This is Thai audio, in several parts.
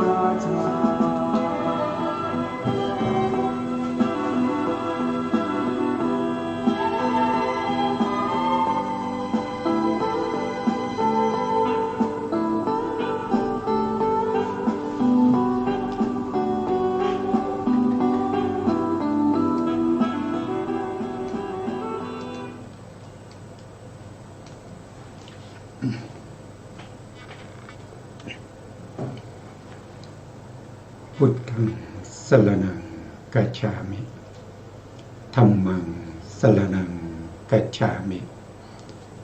ราชาพุทธังสรณังกัจฉามิธัมมังสรณังกัจฉามิ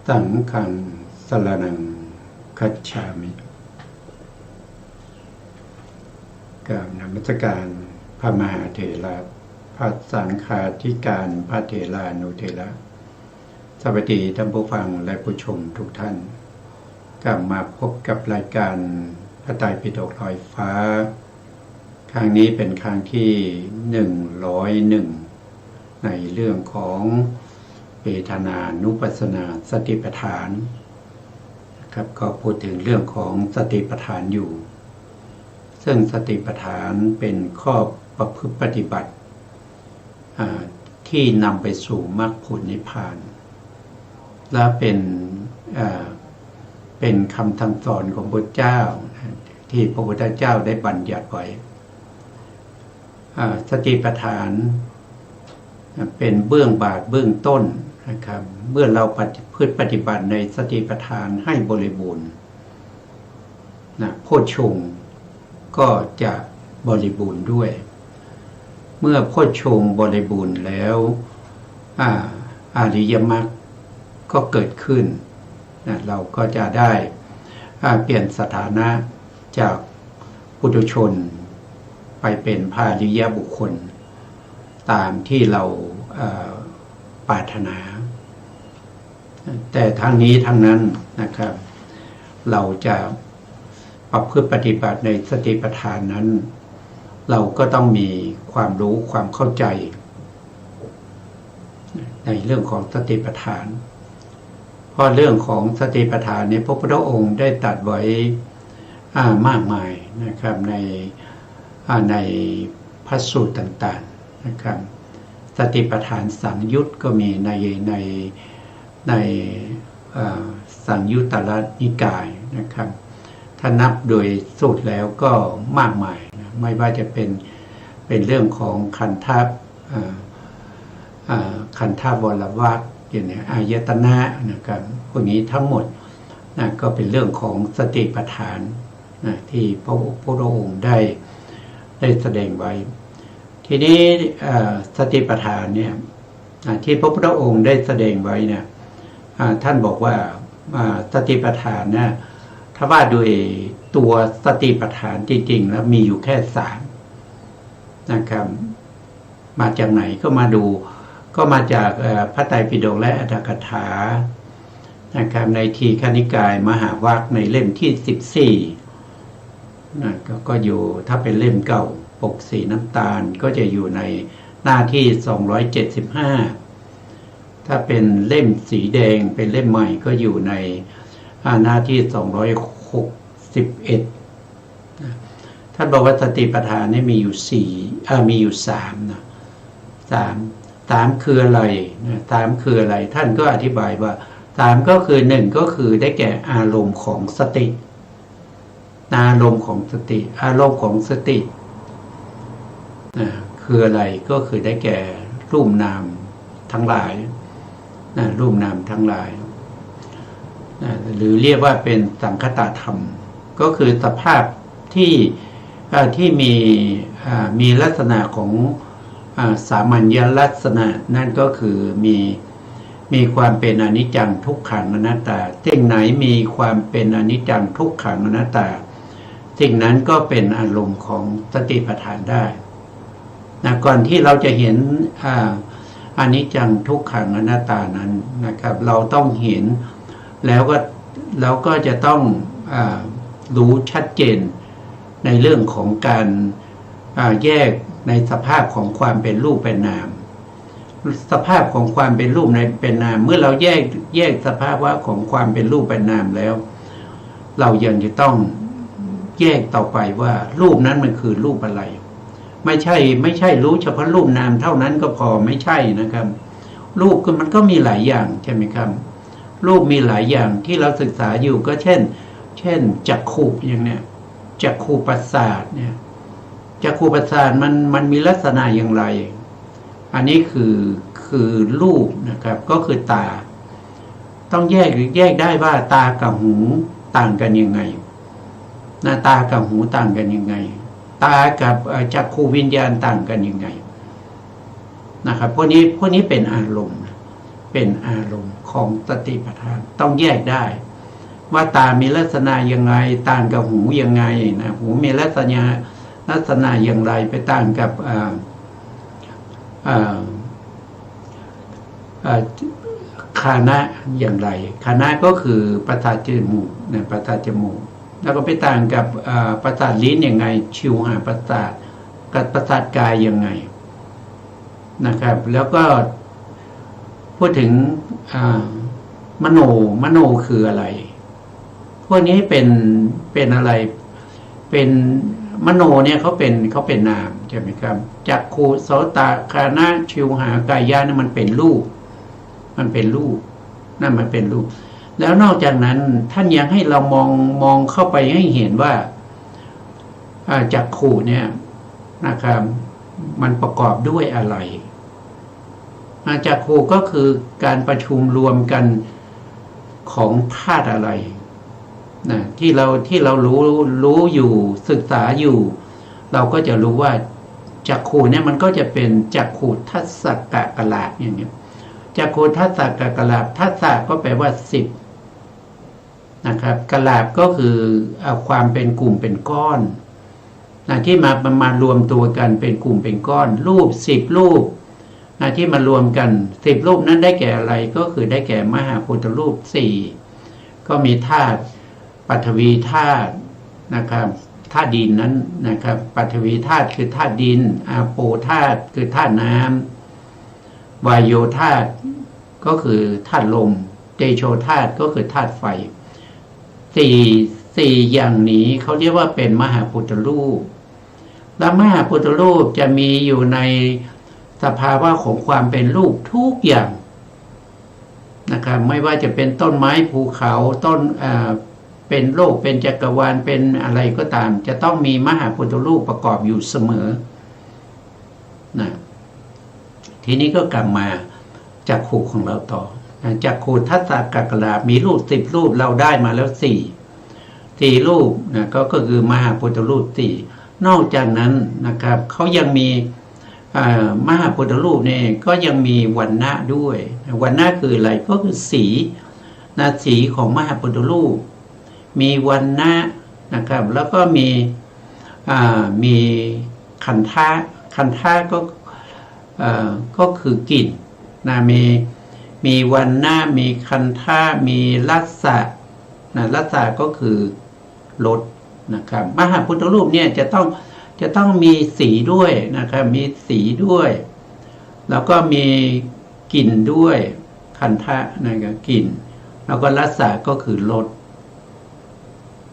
สังฆังสรณังกัจฉามิกราบนมัสการพระมหาเถระพระสังฆาธิการพระเถรานุเถระสวัสดีท่านผู้ฟังและผู้ชมทุกท่านกลับมาพบกับรายการพระไตรปิฎกลอยฟ้าครั้งนี้เป็นครั้งที่101ในเรื่องของเวทนานุปัสสนาสติปัฏฐานนะครับก็พูดถึงเรื่องของสติปัฏฐานอยู่ซึ่งสติปัฏฐานเป็นข้อประพฤติปฏิบัติที่นำไปสู่มรรคผลนิพพานและเป็นคำสั่งสอนของพระพุทธเจ้าที่พระพุทธเจ้าได้บัญญัติไว้สติปัฏฐานเป็นเบื้องบาทเบื้องต้นนะครับเมื่อเราปฏิบัติในสติปัฏฐานให้บริบูรณ์โพชฌงค์ก็จะบริบูรณ์ด้วยเมื่อโพชฌงค์บริบูรณ์แล้วอริยมรรคก็เกิดขึ้นเราก็จะได้เปลี่ยนสถานะจากปุถุชนไปเป็นพระอริยบุคคลตามที่เราปรารถนาแต่ทั้งนี้ทั้งนั้นนะครับเราจะประพฤติปฏิบัติในสติปัฏฐานนั้นเราก็ต้องมีความรู้ความเข้าใจในเรื่องของสติปัฏฐานเพราะเรื่องของสติปัฏฐานในพระพุทธองค์ได้ตรัสไว้มากมายนะครับในพระสูตรต่างๆนะครับสติปัฏฐานสังยุตก็มีในสังยุตตรนิกายนะครับถ้านับโดยสูตรแล้วก็มากมายนะไม่ว่าจะเป็นเรื่องของขันธวรวรรคอย่างนี้อายตนะนะครับพวกนี้ทั้งหมดนะก็เป็นเรื่องของสติปัฏฐานนะที่พระพุทธองค์ได้แสดงไว้ทีนี้สติปัฏฐานเนี่ยที่พระพุทธองค์ได้แสดงไว้เนี่ยท่านบอกว่าสติปัฏฐานนะถ้าว่าโดยตัวสติปัฏฐานจริงๆแล้วมีอยู่แค่3นะครับมาจากไหนก็มาดูก็มาจากพระไตรปิฎกและอรรถกถานะครับในทีฆนิกายมหาวรรคในเล่มที่14ก็อยู่ถ้าเป็นเล่มเก่าปกสีน้ำตาลก็จะอยู่ในหน้าที่275ถ้าเป็นเล่มสีแดงเป็นเล่มใหม่ก็อยู่ในหน้าที่261ท่านบอกว่าสติปัฏฐานนี่มีอยู่3นะ3คืออะไรนะ3คืออะไรท่านก็อธิบายว่า3ก็คือ1ก็คือได้แก่อารมณ์ของสติอารมณ์ของสติอารมณ์ของสติคืออะไรก็คือได้แก่รูปนามทั้งหลายรูปนามทั้งหลายหรือเรียกว่าเป็นสังคตธรรมก็คือสภาพที่มีลักษณะของสามัญญลักษณะนั่นก็คือมีความเป็นอนิจจังทุกขังอนัตตาสิ่งไหนมีความเป็นอนิจจังทุกขังอนัตตาสิ่งนั้นก็เป็นอารมณ์ของสติปัฏฐานได้ก่อนที่เราจะเห็นอนิจจังทุกขังอนัตตานั้นนะครับเราต้องเห็นแล้วก็จะต้องรู้ชัดเจนในเรื่องของการแยกในสภาพของความเป็นรูปเป็นนามสภาพของความเป็นรูปในเป็นนามเมื่อเราแยกสภาพว่าของความเป็นรูปเป็นนามแล้วเรายังจะต้อง แยกต่อไปว่ารูปนั้นมันคือรูปอะไรไม่ใช่รู้เฉพาะรูปนามเท่านั้นก็พอไม่ใช่นะครับรูปมันก็มีหลายอย่างใช่ไหมครับรูปมีหลายอย่างที่เราศึกษาอยู่ก็เช่นจักขุอย่างเนี้ยจักขุประสาทเนี่ยจักขุประสาทมันมีลักษณะอย่างไรอันนี้คือรูปนะครับก็คือตาต้องแยกได้ว่าตากับหูต่างกันยังไงหน้าตากับหูต่างกันยังไงตากับจักขุวิญญาณต่างกันยังไงนะครับพวกนี้เป็นอารมณ์ของสติปัฏฐานต้องแยกได้ว่าตามีลักษณะยังไงต่างกับหูยังไงนะหูมีลักษณะอย่างไรไปต่างกับคานะอย่างไรคานะก็คือประสาทจมูกนะประสาทจมูกแล้วก็ไปต่างกับประสาทลิ้นยังไงชิวหาประสาทกับประสาทกายยังไงนะครับแล้วก็พูดถึงมโนคืออะไรพวกนี้เป็นอะไรเป็นมโนเนี่ยเขาเป็นนามใช่ไหมครับจักขุโสตคานะชิวหากายะนี่มันเป็นรูปนั่นมันเป็นรูปแล้วนอกจากนั้นท่านยังให้เรามองเข้าไปให้เห็นว่าจักขุเนี่ยนะครับมันประกอบด้วยอะไรจักขุก็คือการประชุมรวมกันของธาตุอะไรนะที่เรารู้อยู่ศึกษาอยู่เราก็จะรู้ว่าจักขุเนี่ยมันก็จะเป็นจักขุทัสสะกะกะลาบอย่างนี้จักขุทัสสะกะกะลาบทัสสะก็แปลว่า10นะครับกะลาบก็คือเอาความเป็นกลุ่มเป็นก้อนนะที่มารวมตัวกันเป็นกลุ่มเป็นก้อนรูป10รูปนะที่มารวมกัน10รูปนั้นได้แก่อะไรก็คือได้แก่มหาพุทธรูป4ก็มีธาตุปฐวีธาตุนะครับธาตุดินนั้นนะครับปฐวีธาตุคือธาตุดินอาโปธาตุคือธาตุน้ำวายโยธาตุก็คือธาตุลมเตโชธาตุก็คือธาตุไฟสี่อย่างนี้เขาเรียกว่าเป็นมหาพุทธรูปและมหาพุทธรูปจะมีอยู่ในสภาวะของความเป็นรูปทุกอย่างนะครับไม่ว่าจะเป็นต้นไม้ภูเขาต้นเป็นโลกเป็นจักรวาลเป็นอะไรก็ตามจะต้องมีมหาพุทธรูปประกอบอยู่เสมอนะทีนี้ก็กลับมาจักขุของเราต่อจักขุทัสสะกะกะลาบมีรูป10รูปเราได้มาแล้ว4รูปนะก็คือมหาพุทธรูป4นอกจากนั้นนะครับเขายังมีมหาพุทธรูปเนี่ยก็ยังมีวรรณะด้วยวรรณะคืออะไรก็คือสีนะสีของมหาพุทธรูปมีวรรณะนะครับแล้วก็มีคันธะก็คือกลิ่นนะมีวรรณะมีคันธะมีรัสสะนะรัสสะก็คือรสนะครับมหาพุทธรูปเนี่ยจะต้องมีสีด้วยนะครับมีสีด้วยแล้วก็มีกลิ่นด้วยคันธะนะครับกลิ่นแล้วก็รัสสะก็คือรส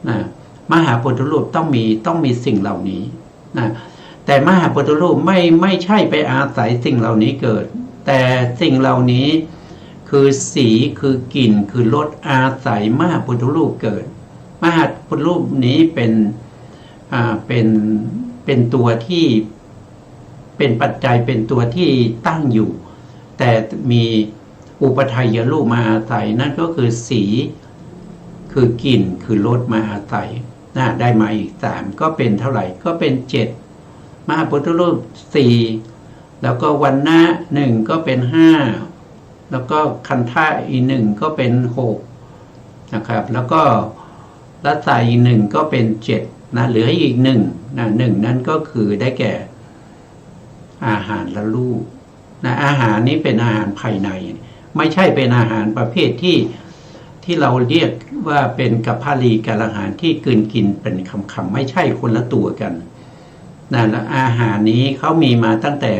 นะมหาพุทธรูปต้องมีสิ่งเหล่านี้นะแต่มหาพุทธรูปไม่ใช่ไปอาศัยสิ่งเหล่านี้เกิดแต่สิ่งเหล่านี้คือสีคือกลิ่นคือรสอาศัยมหาพุทธรูปเกิดมหาพุทธรูปนี้เป็นตัวที่เป็นปัจจัยเป็นตัวที่ตั้งอยู่แต่มีอุปทัยรูปมาอาศัยนั่นก็คือสีคือกลิ่นคือรสมาอาศัยได้มาอีก3ก็เป็นเท่าไหร่ก็เป็น7มหาพุทธรูป4แล้วก็วรรณะ1ก็เป็น5แล้วก็คันธะอีก1ก็เป็น6นะครับแล้วก็รัสสะอีก1ก็เป็น7นะเหลืออีก1นะ1นั้นก็คือได้แก่อาหารและรูปนะอาหารนี้เป็นอาหารภายในไม่ใช่เป็นอาหารประเภทที่เราเรียกว่าเป็นกัปพาลีกาลอาหารที่กลืนกินเป็นคำไม่ใช่คนละตัวกันนะและอาหารนี้เขามีมาตั้งแต่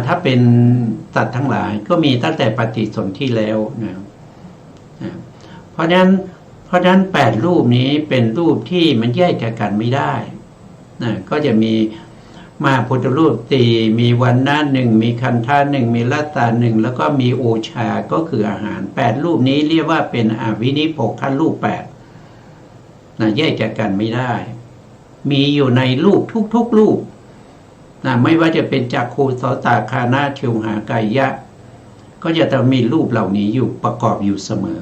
ถ้าเป็นสัตว์ทั้งหลายก็มีตั้งแต่ปฏิสนธิแล้วนะเพราะฉะ ราะฉะนั้น8รูปนี้เป็นรูปที่มันแยกจากกันไม่ได้นะก็จะมีมาพุทธรูปสี่มีวันนะหนึ่งมีคันธาหนึ่งมีลัตตาหนึ่งแล้วก็มีโอชาก็คืออาหาร8รูปนี้เรียกว่าเป็นอวินิโภครูป8นะแยกจากกันไม่ได้มีอยู่ในรูปทุกรูปนะไม่ว่าจะเป็นจักขุโสตคานะชิวหากายะก็จะต้องมีรูปเหล่านี้อยู่ประกอบอยู่เสมอ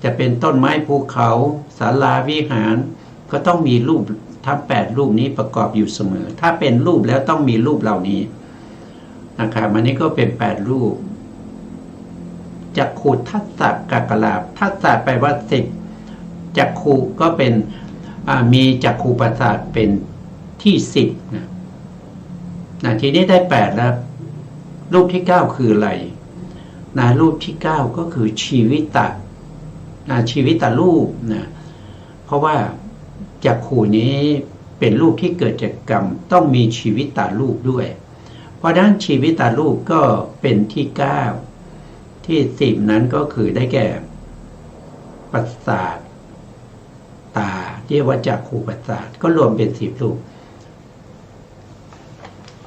จะเป็นต้นไม้ภูเขาศาลาวิหารก็ต้องมีรูปทั้ง8รูปนี้ประกอบอยู่เสมอถ้าเป็นรูปแล้วต้องมีรูปเหล่านี้นะครับอันนี้ก็เป็น8รูปจักขุทัสสะกักลาภทัสสะแปลว่า10จักขุก็เป็นมีจักขุประสาทเป็นที่10นะทีนี้ได้8แล้วรูปที่9คืออะไรนะรูปที่9ก็คือชีวิตะชีวิตตรูปนะเพราะว่าจักขุนี้เป็นรูปที่เกิดจากกรรมต้องมีชีวิตตรูปด้วยเพราะฉะนั้นชีวิตตรูปก็เป็นที่9ที่10นั้นก็คือได้แก่ประสาทตาเรียกว่าจักขุประสาทก็รวมเป็น10รูป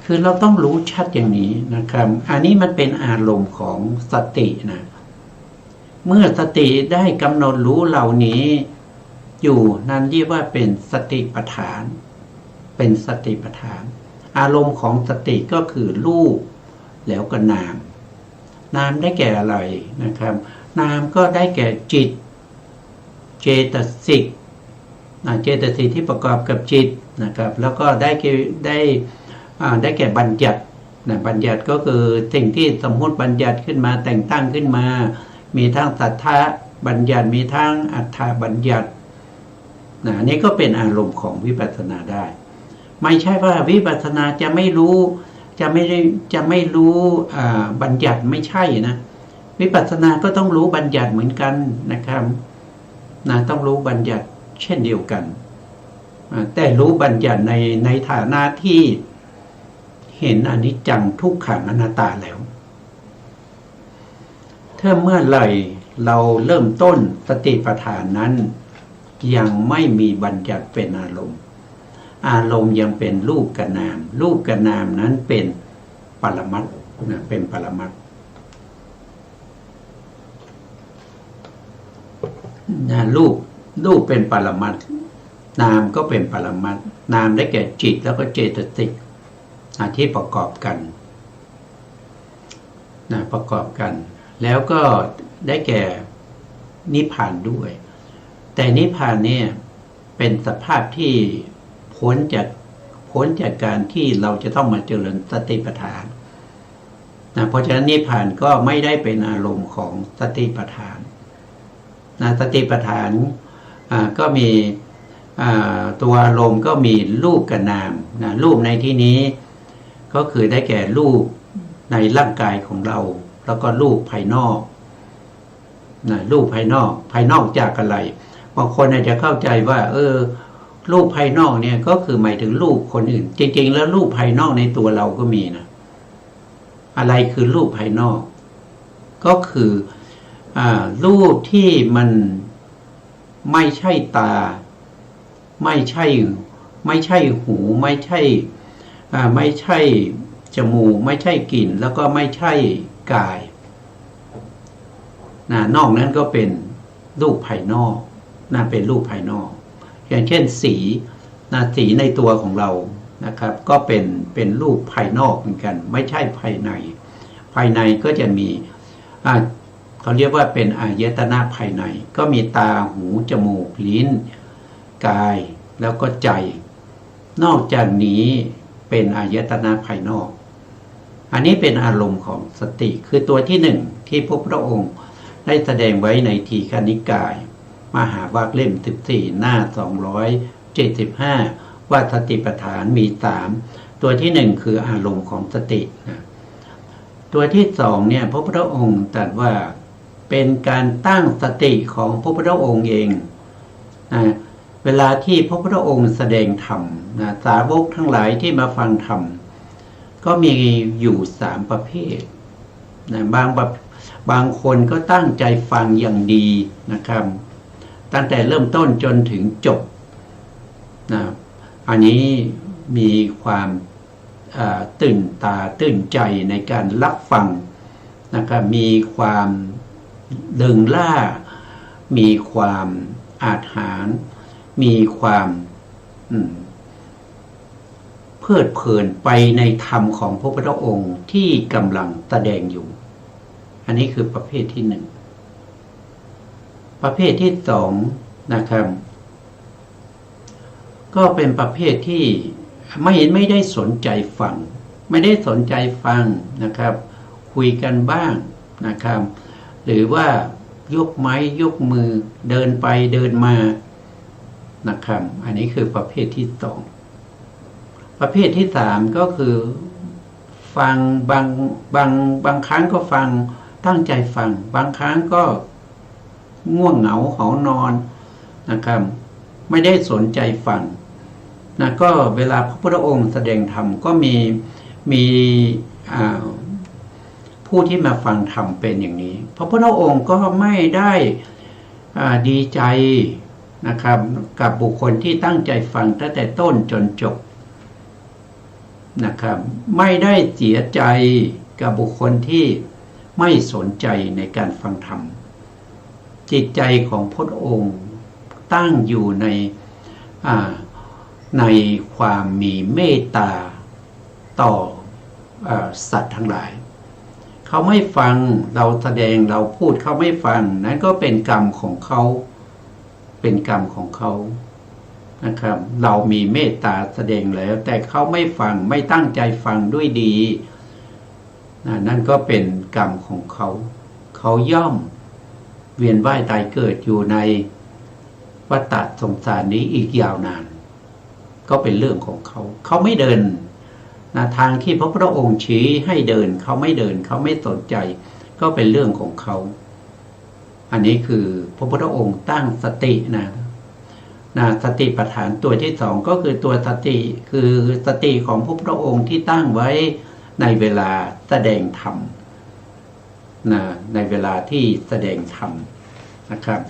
คือเราต้องรู้ชัดอย่างนี้นะครับอันนี้มันเป็นอารมณ์ของสตินะเมื่อสติได้กำหนดรู้เหล่านี้อยู่นั้นเรียกว่าเป็นสติปัฏฐานเป็นสติปัฏฐานอารมณ์ของสติก็คือรูปแล้วก็นามนามได้แก่อะไรนะครับนามก็ได้แก่จิตเจตสิกเจตสิกที่ประกอบกับจิตนะครับแล้วก็ได้แก่บัญญัติบัญญัติก็คือสิ่งที่สมมติบัญญัติขึ้นมาแต่งตั้งขึ้นมามีทั้งสัทธะบัญญัติมีทั้งอัฏฐบัญญัตินี่ก็เป็นอารมณ์ของวิปัสสนาได้ไม่ใช่ว่าวิปัสสนาจะไม่รู้จะไม่รู้บัญญัติไม่ใช่นะวิปัสสนาก็ต้องรู้บัญญัติเหมือนกันนะครับต้องรู้บัญญัติเช่นเดียวกันแต่รู้บัญญัติในฐานะที่เห็นอนิจจังทุกขังอนัตตาแล้วถ้าเมื่อไหร่เราเริ่มต้นสติปัฏฐานนั้นยังไม่มีบัญญัติเป็นอารมณ์อารมณ์ยังเป็นรูปกับนามรูปกับนามนั้นเป็นปรมัตถ์เป็นปรมัตถ์รูปเป็นปรมัตถ์นามก็เป็นปรมัตถ์นามได้แก่จิตแล้วก็เจตสิกที่ประกอบกันประกอบกันแล้วก็ได้แก่นิพพานด้วยแต่นิพพานเนี่ยเป็นสภาพที่พ้นจากการที่เราจะต้องมาเจริญสติปัฏฐานเพราะฉะนั้นนิพพานก็ไม่ได้เป็นอารมณ์ของสติปัฏฐานสติปัฏฐานก็มีตัวอารมณ์ก็มีรูปกับนามรูปในที่นี้ก็คือได้แก่รูปในร่างกายของเราแล้วก็รูปภายนอกรูปภายนอกจากอะไรบางคนอาจจะเข้าใจว่ารูปภายนอกเนี่ยก็คือหมายถึงรูปคนอื่นจริงๆแล้วรูปภายนอกในตัวเราก็มีนะอะไรคือรูปภายนอกก็คือรูปที่มันไม่ใช่ตาไม่ใช่หูไม่ใช่จมูกไม่ใช่กลิ่นแล้วก็ไม่ใช่กายนอกนั้นก็เป็นรูปภายนอกเป็นรูปภายนอกอย่างเช่นสีสีในตัวของเรานะครับก็เป็นรูปภายนอกเหมือนกันไม่ใช่ภายในก็จะมีเขาเรียกว่าเป็นอายตนะภายในก็มีตาหูจมูกลิ้นกายแล้วก็ใจนอกจากนี้เป็นอายตนะภายนอกอันนี้เป็นอารมณ์ของสติคือตัวที่1ที่พระพุทธองค์ได้แสดงไว้ในทีฆนิกายมหาวากเล่ม14หน้า275ว่าสติปัฏฐานมี3ตัวที่1คืออารมณ์ของสติตัวที่2เนี่ยพระพุทธองค์ตรัสว่าเป็นการตั้งสติของพระพุทธองค์เองเวลาที่พระพุทธองค์แสดงธรรมสาวกทั้งหลายที่มาฟังธรรมก็มีอยู่3ประเภทบางคนก็ตั้งใจฟังอย่างดีนะครับ ตั้งแต่เริ่มต้นจนถึงจบนะอันนี้มีความตื่นตาตื่นใจในการรับฟังนะครับมีความดึงล่ามีความอาถรรพ์มีความเพลิดเพลินไปในธรรมของพระพุทธองค์ที่กำลังแสดงอยู่อันนี้คือประเภทที่หนึ่งประเภทที่สองนะครับก็เป็นประเภทที่ไม่ได้สนใจฟังไม่ได้สนใจฟังนะครับคุยกันบ้างนะครับหรือว่ายกไม้ยกมือเดินไปเดินมานะครับอันนี้คือประเภทที่สองประเภทที่สามก็คือฟังบางครั้งก็ฟังตั้งใจฟังบางครั้งก็ง่วงเหงาหอนอนนะครับไม่ได้สนใจฟังนะก็เวลาพระพุทธองค์แสดงธรรมก็มีผู้ที่มาฟังธรรมเป็นอย่างนี้พระพุทธองค์ก็ไม่ได้ดีใจนะครับกับบุคคลที่ตั้งใจฟังตั้งแต่ต้นจนจบนะครับไม่ได้เสียใจกับบุคคลที่ไม่สนใจในการฟังธรรมจิตใจของพระองค์ตั้งอยู่ในความมีเมตตาต่อสัตว์ทั้งหลายเขาไม่ฟังเราแสดงเราพูดเขาไม่ฟังนั้นก็เป็นกรรมของเขาเป็นกรรมของเขานะครับเรามีเมตตาแสดงแล้วแต่เขาไม่ฟังไม่ตั้งใจฟังด้วยดีนั่นก็เป็นกรรมของเขาเขาย่อมเวียนว่ายตายเกิดอยู่ในวัฏสงสารนี้อีกยาวนานก็เป็นเรื่องของเขาเขาไม่เดินทางที่พระพุทธองค์ชี้ให้เดินเขาไม่เดินเขาไม่สนใจก็เป็นเรื่องของเขาอันนี้คือพระพุทธองค์ตั้งสติสติปัฏฐานตัวที่สองก็คือตัวสติคือสติของพระพุทธองค์ที่ตั้งไว้ในเวลาแสดงธรรมในเวลาที่แสดงธรรมนะครับ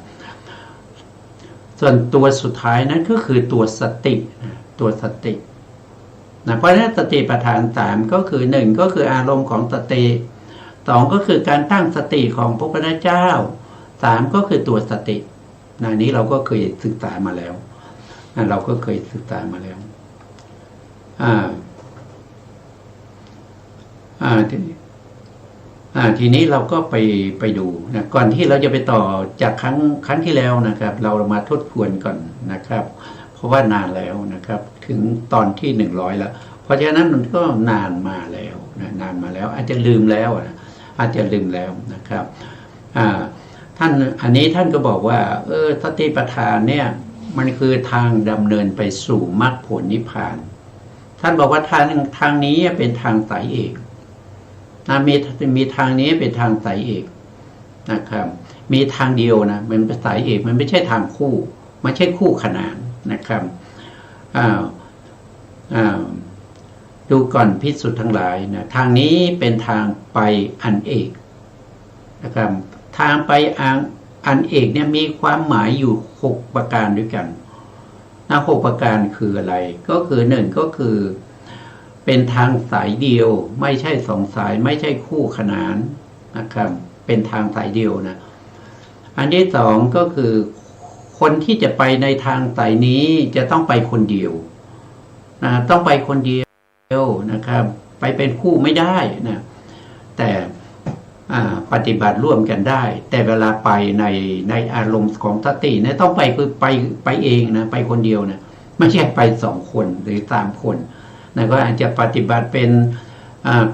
ส่วนตัวสุดท้ายนั้นก็คือตัวสติเพราะฉะนั้นสติปัฏฐานสามก็คือหนึ่งก็คืออารมณ์ของสติสองก็คือการตั้งสติของพระพุทธเจ้าสามก็คือตัวสตินี้เราก็เคยศึกษามาแล้วทีนี้เราก็ไปดูนะก่อนที่เราจะไปต่อจากครั้งที่แล้วนะครับเรามาทบทวนก่อนนะครับเพราะว่านานแล้วนะครับถึงตอนที่100แล้วเพราะฉะนั้นมันก็นานมาแล้วอาจจะลืมแล้วนะครับท่านอันนี้ท่านก็บอกว่าสติปัฏฐานเนี่ยมันคือทางดำเนินไปสู่มรรคผลนิพพานท่านบอกว่าทางนี้เป็นทางสายเอกมีทางนี้เป็นทางสายเอกนะครับมีทางเดียวนะมันเป็นสายเอกมันไม่ใช่ทางคู่ไม่ใช่คู่ขนานนะครับดูก่อนภิกษุทั้งหลายนะทางนี้เป็นทางไปอันเอกนะครับทางไปอันเอกเนี่ยมีความหมายอยู่6ประการด้วยกัน6ประการคืออะไรก็คือ1ก็คือเป็นทางสายเดียวไม่ใช่2สายไม่ใช่คู่ขนานนะครับเป็นทางสายเดียวนะอันที่2ก็คือคนที่จะไปในทางสายนี้จะต้องไปคนเดียวต้องไปคนเดียวนะครับไปเป็นคู่ไม่ได้นะแต่ปฏิบัติร่วมกันได้แต่เวลาไปในอารมณ์ของสติเนี่ยต้องคือไปเองนะไปคนเดียวนะไม่ใช่ไป2คนหรือ3คนนะก็อาจจะปฏิบัติเ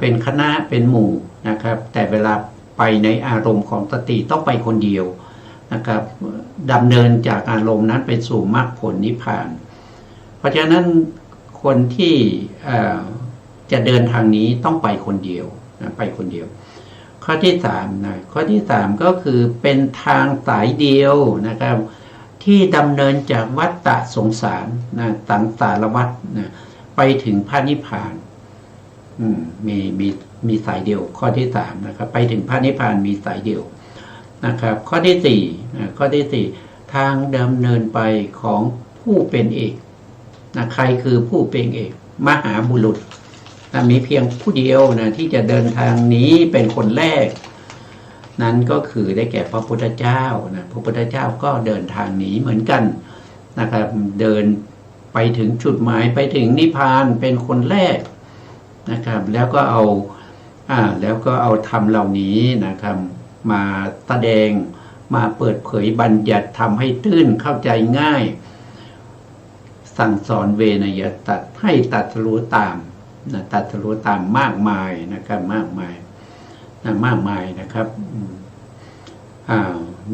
ป็นคณะเป็นหมู่นะครับแต่เวลาไปในอารมณ์ของสติต้องไปคนเดียวนะครับดำเนินจากอารมณ์นั้นไปสู่มรรคผลนิพพานเพราะฉะนั้นคนที่จะเดินทางนี้ต้องไปคนเดียวไปคนเดียวข้อที่3ก็คือเป็นทางสายเดียวนะครับที่ดำเนินจากวัฏฏะสงสารสังสารวัฏไปถึงพระนิพพานมีสายเดียวข้อที่3นะครับไปถึงพระนิพพานมีสายเดียวนะครับข้อที่4 ทางดำเนินไปของผู้เป็นเอกนะใครคือผู้เป็นเอกมหาบุรุษนะมีเพียงผู้เดียวนะที่จะเดินทางนี้เป็นคนแรกนั้นก็คือได้แก่พระพุทธเจ้านะพระพุทธเจ้าก็เดินทางนี้เหมือนกันนะครับเดินไปถึงจุดหมายไปถึงนิพพานเป็นคนแรกนะครับแล้วก็เอาธรรมเหล่านี้นะครับมาแสดงมาเปิดเผยบัญญัติทำให้ตื้นเข้าใจง่ายสั่งสอนเวนยตัดให้ตัดรู้ตามนะตัดรู้ตามมากมายนะครับมากมายนะครับ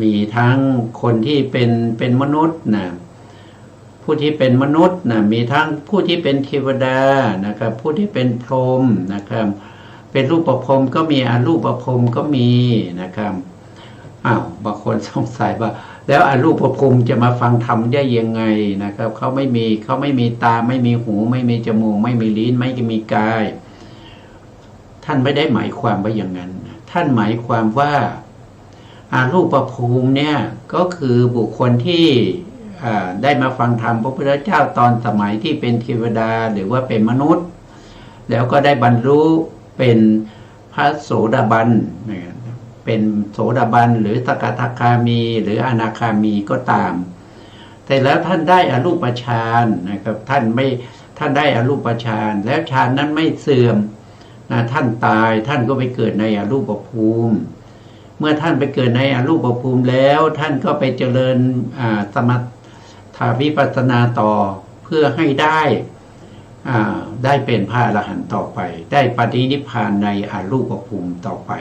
มีทั้งคนที่เป็นมนุษย์นะผู้ที่เป็นมนุษย์นะมีทั้งผู้ที่เป็นเทวดานะครับผู้ที่เป็นพรหมนะครับเป็นรูปพรหมก็มีอรูปพรหมก็มีนะครับบางคนสงสัยว่าแล้วอรูปพรหมจะมาฟังธรรมได้ยังไงนะครับเขาไม่มีตาไม่มีหูไม่มีจมูกไม่มีลิ้นไม่มีกายท่านไม่ได้หมายความว่าอย่างนั้นท่านหมายความว่าอารูปภูมิเนี่ยก็คือบุคคลที่ได้มาฟังธรรมพระพุทธเจ้าตอนสมัยที่เป็นเทวดาหรือว่าเป็นมนุษย์แล้วก็ได้บรรลุเป็นพระโสดาบันเป็นโสดาบันหรือสกทาคามีหรืออนาคามีก็ตามแต่แล้วท่านได้อรูปฌานนะครับท่านได้อรูปฌานแล้วฌานนั้นไม่เสื่อมท่านตายท่านก็ไปเกิดในอรูปภูมิเมื่อท่านไปเกิดในอรูปภูมิแล้วท่านก็ไปเจริญสมถะวิปัสสนาต่อเพื่อให้ได้เป็นพระอรหันต์ต่อไปได้ปฏินิพพานในอรูปภูมิต่อไป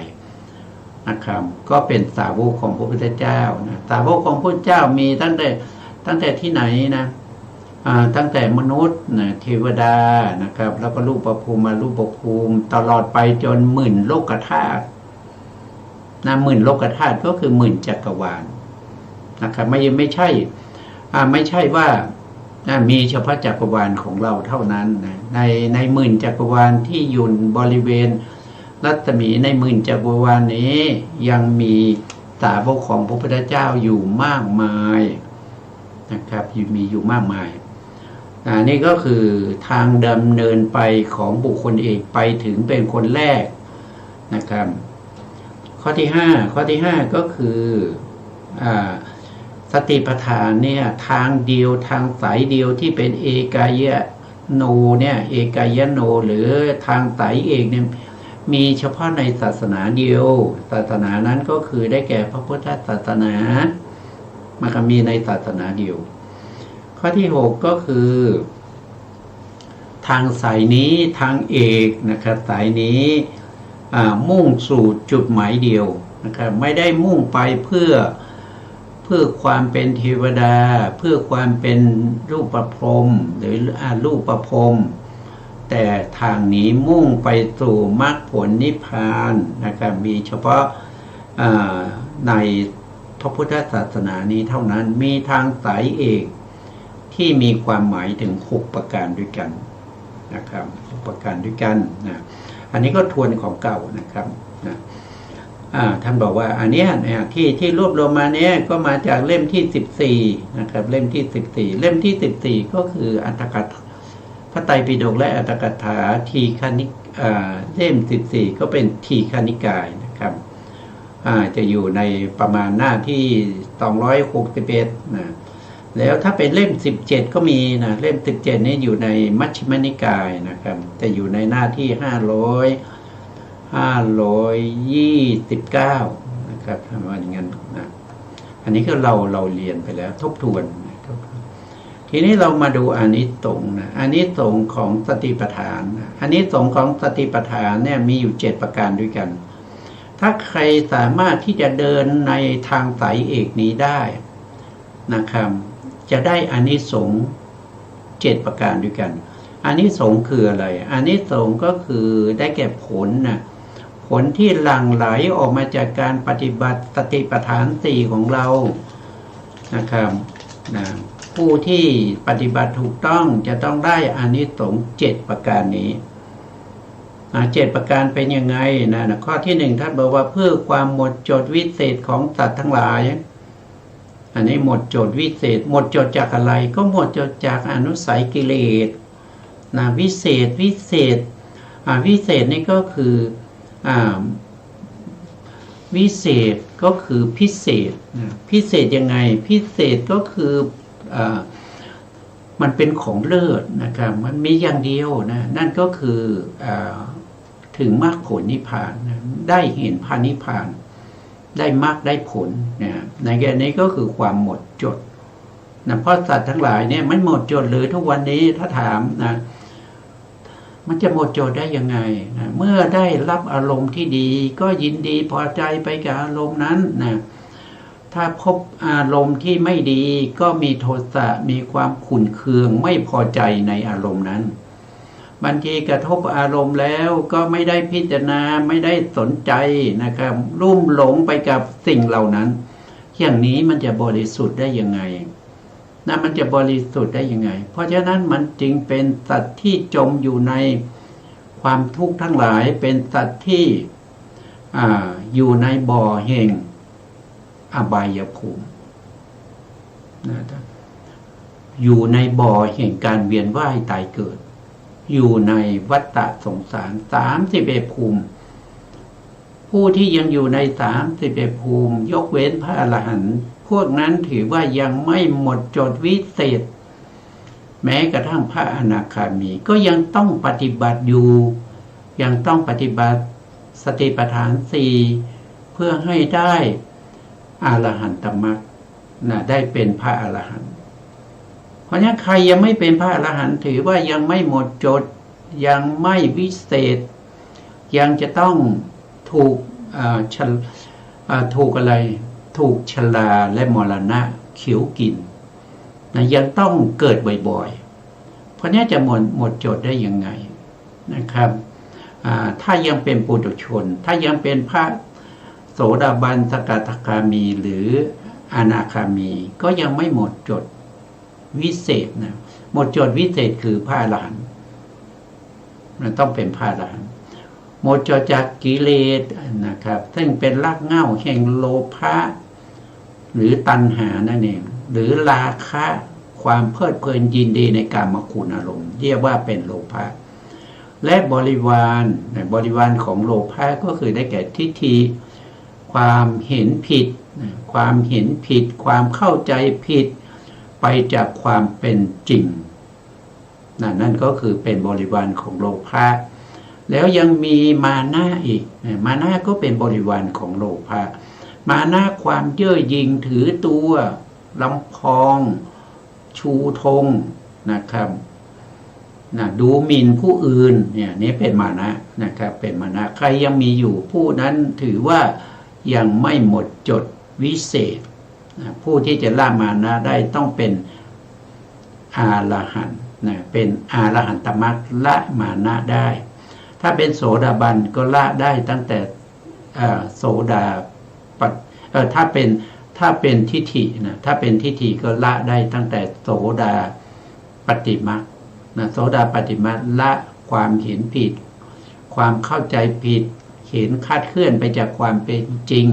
นะครับก็เป็นสาวกของพระพุทธเจ้านะสาวกของพระพุทธเจ้ามีตั้งแต่ที่ไหนนะตั้งแต่มนุษย์นะเทวดานะครับแล้วก็รูปภูมิมารูปภูมิตลอดไปจนหมื่นโลกธาตุนะหมื่นโลกธาตุก็คือหมื่นจักรวาลนะครับไม่ใช่ว่ามีเฉพาะจักรวาลของเราเท่านั้นนะในหมื่นจักรวาลที่อยู่บริเวณรัศมีในหมื่นจักรวาลนี้ยังมีสาวกของพระพุทธเจ้าอยู่มากมายนะครับมีอยู่มากมายนี่ก็คือทางดำเนินไปของบุคคลเอกไปถึงเป็นคนแรกนะครับข้อที่5ก็คือสติปัฏฐานเนี่ยทางเดียวทางสายเดียวที่เป็นเอกายโนเนี่ยเอกายโนหรือทางสายเอกเนี่ยมีเฉพาะในศาสนาเดียวศาสนานั้นก็คือได้แก่พระพุทธศาสนามันก็มีในศาสนาเดียวข้อที่6ก็คือทางสายนี้ทางเอกนะครับสายนี้มุ่งสู่จุดหมายเดียวนะครับไม่ได้มุ่งไปเพื่อความเป็นเทวดาเพื่อความเป็นรูปพรหมหรือรูปพรหมแต่ทางนี้มุ่งไปสู่มรรคผลนิพพานนะครับมีเฉพาะในพระพุทธศาสนานี้เท่านั้นมีทางสายเอกที่มีความหมายถึง6ประการด้วยกันนะครับ6ประการด้วยกันนะอันนี้ก็ทวนของเก่านะครับนะท่านบอกว่าอันนี้เนี่ยที่รวบรวมมาเนี่ยก็มาจากเล่มที่14นะครับเล่มที่14เล่มที่14ก็คืออัตถกถาพระไตรปิฎกและอัตถกถาทีฆนิกเล่ม14ก็เป็นทีฆนิกายนะครับจะอยู่ในประมาณหน้าที่261นะแล้วถ้าเป็นเล่ม17ก็มีนะเล่ม17นี้อยู่ในมัชฌิมนิกายนะครับจะอยู่ในหน้าที่529นะครับประมาณอย่างนั้นนะอันนี้ก็เราเรียนไปแล้วทบทวนทีนี้เรามาดูอานิสงส์นะอานิสงส์ของสติปัฏฐานอานิสงส์ของสติปัฏฐานเนี่ยมีอยู่7ประการด้วยกันถ้าใครสามารถที่จะเดินในทางสายเอกนี้ได้นะครับจะได้อานิสงส์7ประการด้วยกันอานิสงส์คืออะไรอานิสงส์ก็คือได้แก่ผลนะผลที่หลั่งไหลออกมาจากการปฏิบัติสติปัฏฐาน4ของเรานะครับนะผู้ที่ปฏิบัติถูกต้องจะต้องได้อานิสงส์7ประการนี้7ประการเป็นยังไงนะข้อที่1ท่านบอกว่าเพื่อความหมดจดวิเศษของสัตว์ทั้งหลาย อันนี้หมดจดวิเศษหมดจดจากอะไรก็หมดจดจากอนุสัยกิเลสนะวิเศษวิเศษนี่ก็คือวิเศษก็คือพิเศษพิเศษยังไงพิเศษก็คือมันเป็นของเลิศนะครับมันมีอย่างเดียวนะนั่นก็คือถึงมรรคผลนิพพานนะได้เห็นพระนิพพานได้มรรคได้ผลนะในแง่นี้ก็คือความหมดจดนะเพราะสัตว์ทั้งหลายเนี่ยมันหมดจดเลยทุกวันนี้ถ้าถามนะมันจะหมดจดได้ยังไงนะเมื่อได้รับอารมณ์ที่ดีก็ยินดีพอใจไปกับอารมณ์นั้นนะถ้าพบอารมณ์ที่ไม่ดีก็มีโทสะมีความขุ่นเคืองไม่พอใจในอารมณ์นั้นบางทีกระทบอารมณ์แล้วก็ไม่ได้พิจารณาไม่ได้สนใจนะครับลุ่มหลงไปกับสิ่งเหล่านั้นอย่างนี้มันจะบริสุทธิ์ได้ยังไงนะมันจะบริสุทธิ์ได้ยังไงเพราะฉะนั้นมันจึงเป็นสัตว์ที่จมอยู่ในความทุกข์ทั้งหลายเป็นสัตว์ที่อยู่ในบ่อแห่งอบายภูมินะอยู่ในบ่อแห่งการเวียนว่ายตายเกิดอยู่ในวัฏฏะสงสาร31ภูมิผู้ที่ยังอยู่ใน31ภูมิยกเว้นพระอรหันต์พวกนั้นถือว่ายังไม่หมดจดวิเศษแม้กระทั่งพระอนาคามีก็ยังต้องปฏิบัติอยู่ยังต้องปฏิบัติสติปัฏฐาน4เพื่อให้ได้อรหันตมรรคได้เป็นพระอรหันต์เพราะฉะนั้นใครยังไม่เป็นพระอรหันต์ถือว่ายังไม่หมดจดยังไม่วิเศษยังจะต้องถูกอะไรถูกชราและมรณะเขียวกินนะยังต้องเกิดบ่อยๆเพราะนี้จะหมดจดได้ยังไงนะครับถ้ายังเป็นปุถุชนถ้ายังเป็นพระโสดาบันสกทาคามีหรืออนาคามีก็ยังไม่หมดจดวิเศษนะหมดจดวิเศษคือพระอรหันต์มันต้องเป็นพระอรหันต์หมดจดจากกิเลสนะครับซึ่งเป็นรากเหง้าแห่งโลภะหรือตัณหานั่นเองหรือราคะความเพลิดเพลินยินดีในกามคุณอารมณ์เรียกว่าเป็นโลภะและบริวารของโลภะก็คือได้แก่ทิฏฐิความเห็นผิดความเข้าใจผิดไปจากความเป็นจริงนั่นก็คือเป็นบริวารของโลภะแล้วยังมีมานะอีกมานะก็เป็นบริวารของโลภะมานะความเย่อหยิ่งถือตัวลำพองชูธงนะครับดูหมิ่นผู้อื่นเนี่ยนี่เป็นมานะนะครับเป็นมานะใครยังมีอยู่ผู้นั้นถือว่ายังไม่หมดจดวิเศษผู้ที่จะละมานะได้ต้องเป็นอรหันต์เป็นอรหันตมรรคละมานะได้ถ้าเป็นโสดาบันก็ละได้ตั้งแต่โสดาถ้าเป็นทิฏฐินะถ้าเป็นทิฏฐิก็ละได้ตั้งแต่โสดาปฏิมรรคโสดาปฏิมรรคละความเห็นผิดความเข้าใจผิดเห็นคาดเคลื่อนไปจากความเป็นจริง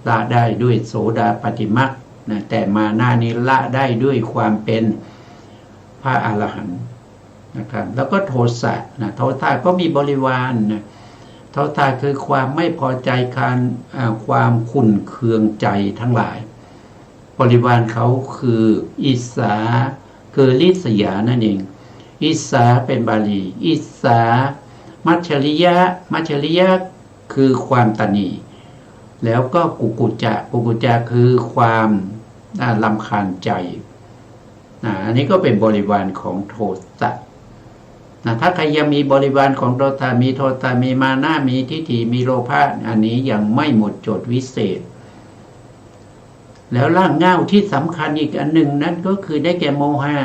ละได้ด้วยโสดาปฏิมรรคแต่มานะนี้ละได้ด้วยความเป็นพระอรหันต์นะครับแล้วก็โทสะโทสะก็มีบริวารโทสะคือความไม่พอใจความขุ่นเคืองใจทั้งหลายบริวารเขาคืออิสสาคือลิษยานั่นเองอิสสาเป็นบาลีอิสสามัจฉริยะคือความตณีแล้วก็กุกุจจะคือความรำคาญใจอันนี้ก็เป็นบริวารของโทสะถ้าใครยังมีบริวารของโทสะมีโทสะมีมานะมีทิฏฐิมีโลภะอันนี้ยังไม่หมดจดวิเศษแล้วรากเหง้าที่สำคัญอีกอันหนึ่งนั้นก็คือได้แก่โมหะ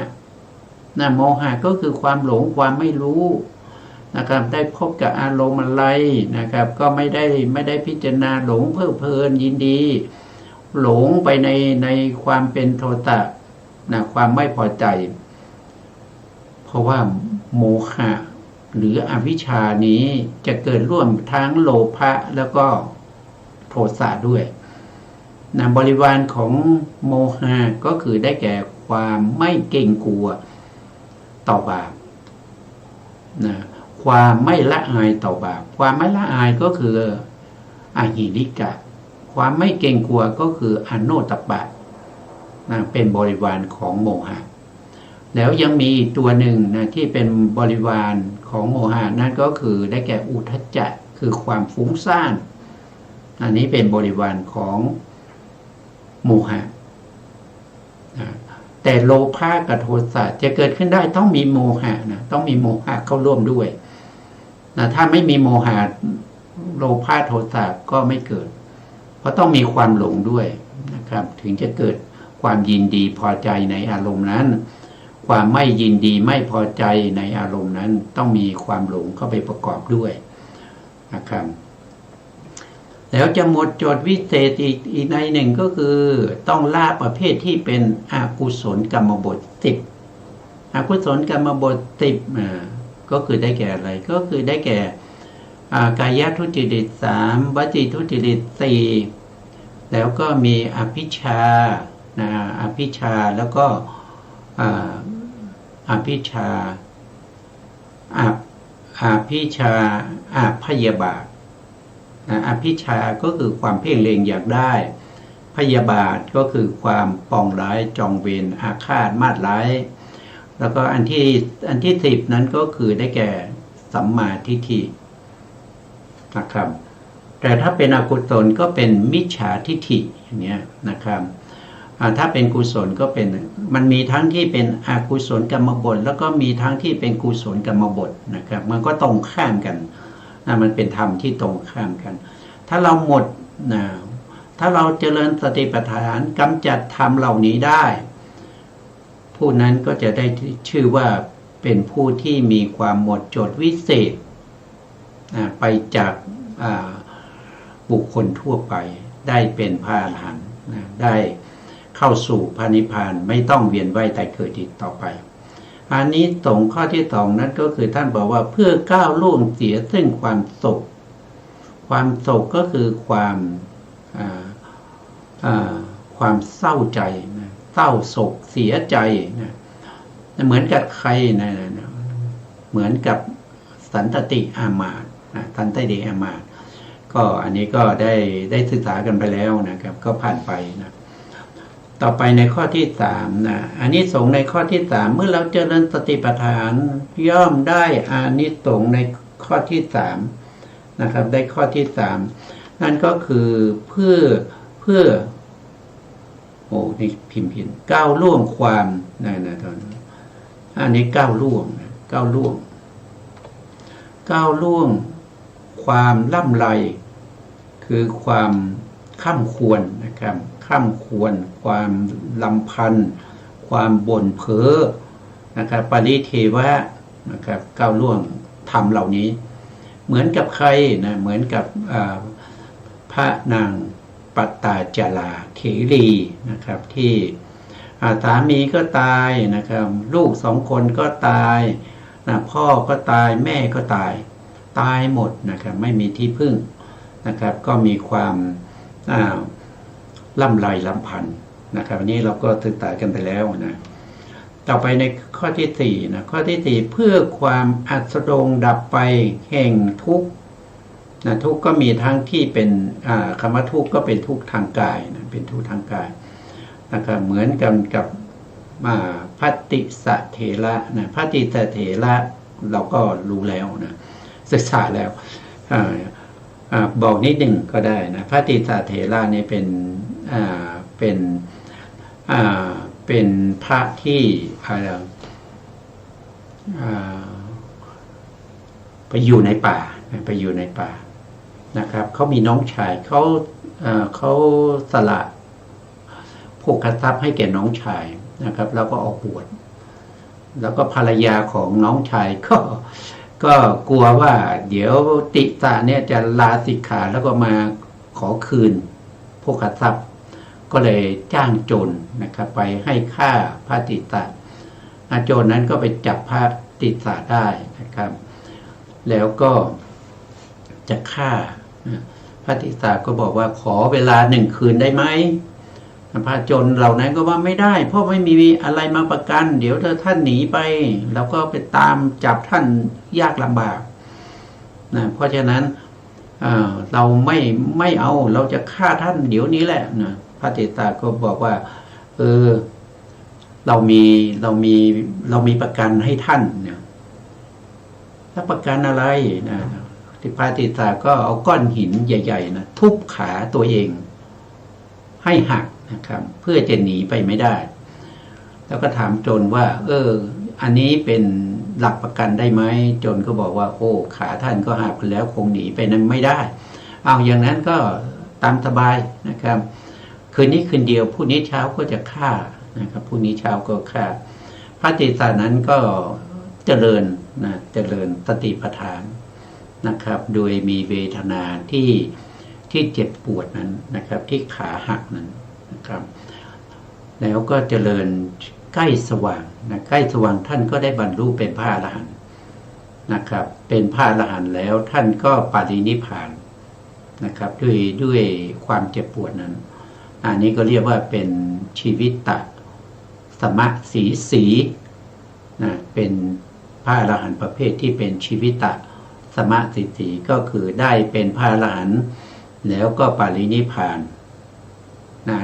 โมหะก็คือความหลงความไม่รู้นะครับได้พบกับอารมณ์อะไรนะครับก็ไม่ได้พิจารณาหลงเพลินยินดีหลงไปในความเป็นโทสะความไม่พอใจเพราะว่าโมหะหรืออวิชชานี้จะเกิดร่วมทั้งโลภะแล้วก็โทสะด้วย นะบริวารของโมหะก็คือได้แก่ความไม่เกรงกลัวต่อบาปนะความไม่ละอายต่อบาปความไม่ละอายก็คืออหิริกะความไม่เกรงกลัวก็คืออโนตตัปปะนะเป็นบริวารของโมหะแล้วยังมีอีกตัวหนึ่งนะที่เป็นบริวารของโมหะนั่นก็คือได้แก่อุทธัจจะคือความฟุ้งซ่านอันนี้เป็นบริวารของโมหะนะแต่โลภะกับโทสะจะเกิดขึ้นได้ต้องมีโมหะนะต้องมีโมหะเข้าร่วมด้วยนะถ้าไม่มีโมหะโลภะโทสะก็ไม่เกิดเพราะต้องมีความหลงด้วยนะครับถึงจะเกิดความยินดีพอใจในอารมณ์นั้นความไม่ยินดีไม่พอใจในอารมณ์นั้นต้องมีความหลงเข้าไปประกอบด้วยนะครับแล้วจะหมดจดวิเศษอีกในหนึ่งก็คือต้องละประเภทที่เป็นอกุศลกรรมบท10อกุศลกรรมบท10ก็คือได้แก่อะไรก็คือได้แก่กายทุจริต3วจีทุจริต4แล้วก็มีอภิชฌาอภิชฌาแล้วก็อภิชฌาพยาบาทอภิชฌาก็คือความเพ่งเล็งอยากได้พยาบาทก็คือความปองร้ายจองเวรอาฆาตมาดร้ายแล้วก็อันที่10นั้นก็คือได้แก่สัมมาทิฏฐินะครับแต่ถ้าเป็นอกุศลก็เป็นมิจฉาทิฏฐิอย่างเงี้ยนะครับถ้าเป็นกุศลก็เป็นมันมีทั้งที่เป็นอกุศลกรรมบทแล้วก็มีทั้งที่เป็นกุศลกรรมบทนะครับมันก็ตรงข้ามกันมันเป็นธรรมที่ตรงข้ามกันถ้าเราหมดถ้าเราเจริญสติปัฏฐานกำจัดธรรมเหล่านี้ได้ผู้นั้นก็จะได้ชื่อว่าเป็นผู้ที่มีความหมดจดวิเศษไปจากบุคคลทั่วไปได้เป็นพระอรหันต์ได้เข้าสู่พระนิพพานไม่ต้องเวียนว่ายตายเกิดอีกต่อไปอันนี้ตรงข้อที่2นั้นก็คือท่านบอกว่าเพื่อก้าวล่วงเสียซึ่งความโศกก็คือความเศร้าใจเศร้าโศกเสียใจเหมือนกับใครเหมือนกับสันตติอามาตย์สันตติอามาตย์ก็อันนี้ก็ได้ศึกษากันไปแล้วนะครับก็ผ่านไปนะต่อไปในข้อที่3อานิสงส์ในข้อที่3เมื่อเราเจริญสติปัฏฐานย่อมได้อานิสงส์ในข้อที่3นะครับได้ข้อที่3นั่นก็คือเพื่อนี่พิมพ์ผิดก้าวล่วงความตอนอันนี้ก้าวล่วงความล่ำไรคือความข้ามควรนะครับข้ามควรความลำพันธ์ความบ่นเพ้อนะครับปริเทวะนะครับก้าวล่วงธรรมเหล่านี้เหมือนกับใครนะเหมือนกับพระนางปัตตาจาราเถรีนะครับที่สามีก็ตายนะครับลูก2 คนก็ตายพ่อก็ตายแม่ก็ตายหมดนะครับไม่มีที่พึ่งนะครับก็มีความล่ำไรลำพันธ์นะครับวันนี้เราก็ศึกษากันไปแล้วนะต่อไปในข้อที่4นะข้อที่4เพื่อความอัสดงดับไปแห่งทุกข์ทุกข์ก็มีทั้งที่เป็นคำว่าทุกข์ก็เป็นทุกข์ทางกายนะเป็นทุกข์ทางกายนะครับเหมือนกันกับพระติสสะเถระนะพระติสสะเถระเราก็รู้แล้วนะศึกษาแล้วบอกนิดหนึ่งก็ได้นะพระติสสะเถระนี่เป็นพระที่ไปอยู่ในป่านะครับเขามีน้องชายเขาสละโภคทรัพย์ให้แก่น้องชายนะครับแล้วก็ออกบวชแล้วก็ภรรยาของน้องชายก็กลัวว่าเดี๋ยวติสะเนี่ยจะลาสิกขาแล้วก็มาขอคืนโภคทรัพย์ก็เลยจ้างโจรนะครับไปให้ฆ่าพระติสะโจรนั้นก็ไปจับพระติสะได้นะครับแล้วก็จะฆ่าพระติสะก็บอกว่าขอเวลา1 คืนได้ไหม พระจนเหล่านั้นก็ว่าไม่ได้เพราะไม่มีอะไรมาประกันเดี๋ยวถ้าท่านหนีไปเราก็ไปตามจับท่านยากลำบากนะเพราะฉะนั้นเราไม่เอาเราจะฆ่าท่านเดี๋ยวนี้แหละนะพระเตตาก็บอกว่าเรามีประกันให้ท่านเนี่ยแล้วประกันอะไรนะที่พระเตตาก็เอาก้อนหินใหญ่ๆนะทุบขาตัวเองให้หักนะครับเพื่อจะหนีไปไม่ได้แล้วก็ถามโจรว่าอันนี้เป็นหลักประกันได้ไหมโจรก็บอกว่าโอ้ขาท่านก็หักแล้วคงหนีไปนั้นไม่ได้เอาอย่างนั้นก็ตามสบายนะครับคืนนี้คืนเดียวพรุ่งนี้เช้าก็จะฆ่านะครับพรุ่งนี้เช้าก็ฆ่าพระเตสานั้นก็เจริญสติปัฏฐานนะครับโดยมีเวทนาที่เจ็บปวดนั้นนะครับที่ขาหักนั้นนะครับแล้วก็เจริญใกล้สว่างนะใกล้สว่างท่านก็ได้บรรลุเป็นพระอรหันต์นะครับเป็นพระอรหันต์แล้วท่านก็ปรินิพพานนะครับด้วยความเจ็บปวดนั้นอันนี้ก็เรียกว่าเป็นชีวิตตะสมะสีนะเป็นพระอรหันต์ประเภทที่เป็นชีวิตตะสมะสีก็คือได้เป็นพระอรหันต์แล้วก็ปรินิพพาน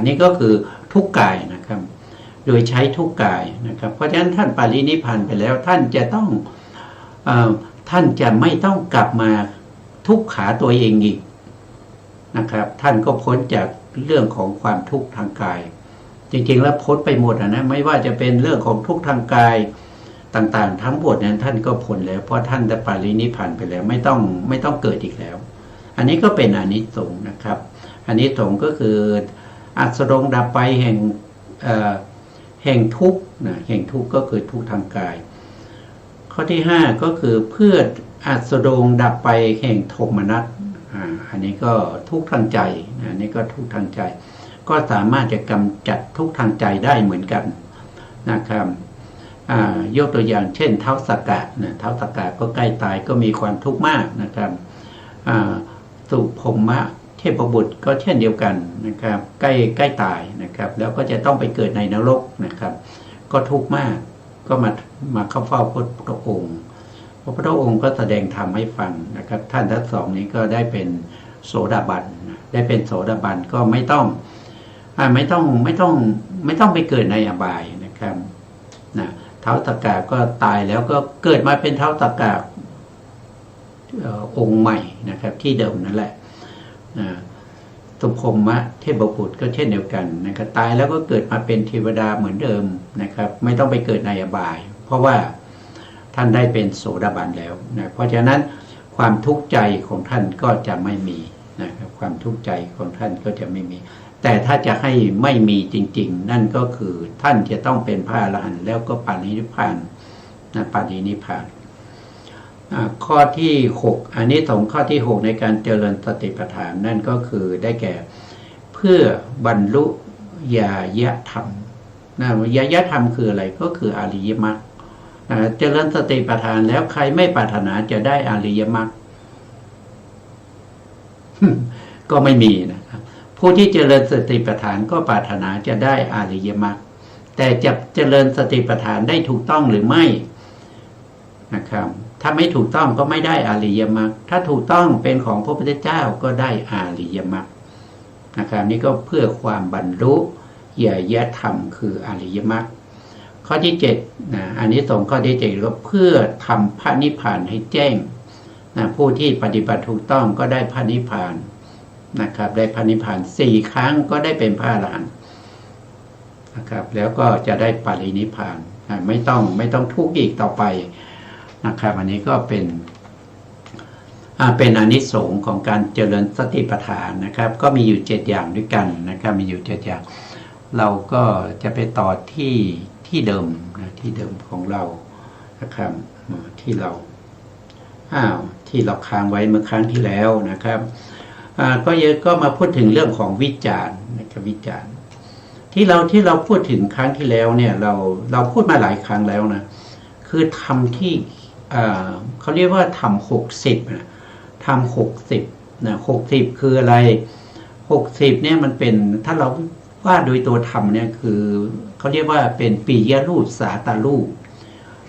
นี่ก็คือทุกกายนะครับโดยใช้ทุกกายนะครับเพราะฉะนั้นท่านปรินิพพานไปแล้วท่านจะต้องท่านจะไม่ต้องกลับมาทุกขาตัวเองอีกนะครับท่านก็พ้นจากเรื่องของความทุกข์ทางกายจริงๆแล้วพ้นไปหมดนะไม่ว่าจะเป็นเรื่องของทุกข์ทางกายต่างๆทั้งหมดนั้นท่านก็พ้นแล้วเพราะท่านได้ปรินิพพานไปแล้วไม่ต้องเกิดอีกแล้วอันนี้ก็เป็นอานิสงส์นะครับอานิสงส์ก็คืออัสดงดับไปแห่งทุกข์นะแห่งทุกข์ก็คือทุกข์ทางกายข้อที่5ก็คือเพื่ออัสดงดับไปแห่งโทมนัสอันนี้ก็ทุกข์ทางใจอันนี้ก็ทุกข์ทางใจก็สามารถจะกำจัดทุกข์ทางใจได้เหมือนกันนะครับยกตัวอย่างเช่นท้าวสักกะนะท้าวสักกะก็ใกล้ตายก็มีความทุกข์มากนะครับสุพรหมเทพบุตรก็เช่นเดียวกันนะครับใกล้ตายนะครับแล้วก็จะต้องไปเกิดในนรกนะครับก็ทุกข์มากก็มาเข้าเฝ้าพระองค์พระพุทธองค์ก็แสดงธรรมให้ฟังนะครับท่านทั้งสองนี้ก็ได้เป็นโสดาบันได้เป็นโสดาบันก็ไม่ต้องไปเกิดในอบายนะครับท้าวสักกะก็ตายแล้วก็เกิดมาเป็นท้าวสักกะองค์ใหม่นะครับที่เดิมนั่นแหละสุพรหมเทพบุตรก็เช่นเดียวกันนะครับตายแล้วก็เกิดมาเป็นเทวดาเหมือนเดิมนะครับไม่ต้องไปเกิดในอบายเพราะว่าท่านได้เป็นโสดาบันแล้วนะเพราะฉะนั้นความทุกข์ใจของท่านก็จะไม่มีนะครับความทุกข์ใจของท่านก็จะไม่มีแต่ถ้าจะให้ไม่มีจริงๆนั่นก็คือท่านจะต้องเป็นพระอรหันต์แล้วก็ปรินิพพานปรินิพพานข้อที่6อันนี้ของข้อที่6ในการเจริญสติปัฏฐานนั่นก็คือได้แก่เพื่อบรรลุญายธรรมญายธรรมคืออะไรก็คืออริยมรรคเจริญสติปัฏฐานแล้วใครไม่ปรารถนาจะได้อริยมรรค ก็ไม่มีนะครับผู้ที่เจริญสติปัฏฐานก็ปรารถนาจะได้อริยมรรคแต่จะเจริญสติปัฏฐานได้ถูกต้องหรือไม่นะครับถ้าไม่ถูกต้องก็ไม่ได้อริยมรรคถ้าถูกต้องเป็นของพระพุทธเจ้าก็ได้อริยมรรคนะครับนี่ก็เพื่อความบรรลุญายธรรมคืออริยมรรคข้อที่7อันนี้สองข้อที่7ก็เพื่อทำพระนิพพานให้แจ้งผู้ที่ปฏิบัติถูกต้องก็ได้พระนิพพานนะครับได้พระนิพพาน4ครั้งก็ได้เป็นพระอรหันต์นะครับแล้วก็จะได้ปรินิพพานไม่ต้องทุกข์อีกต่อไปนะครับอันนี้ก็เป็นอานิสงส์ของการเจริญสติปัฏฐานนะครับก็มีอยู่7อย่างด้วยกันนะครับมีอยู่7อย่างเราก็จะไปต่อที่เดิมนะที่เดิมของเรานะครับที่เราค้างไว้เมื่อครั้งที่แล้วนะครับก็มาพูดถึงเรื่องของวิจารณ์นะครับวิจารณ์ที่เราพูดถึงครั้งที่แล้วเนี่ยเราพูดมาหลายครั้งแล้วนะคือทำที่เขาเรียกว่าทำ60นะทำ60นะ60คืออะไร60เนี่ยมันเป็นถ้าเรา ว่าโดยตัวธรรมเนี่ยคือเขาเรียกว่าเป็นปียรูปสาตารูป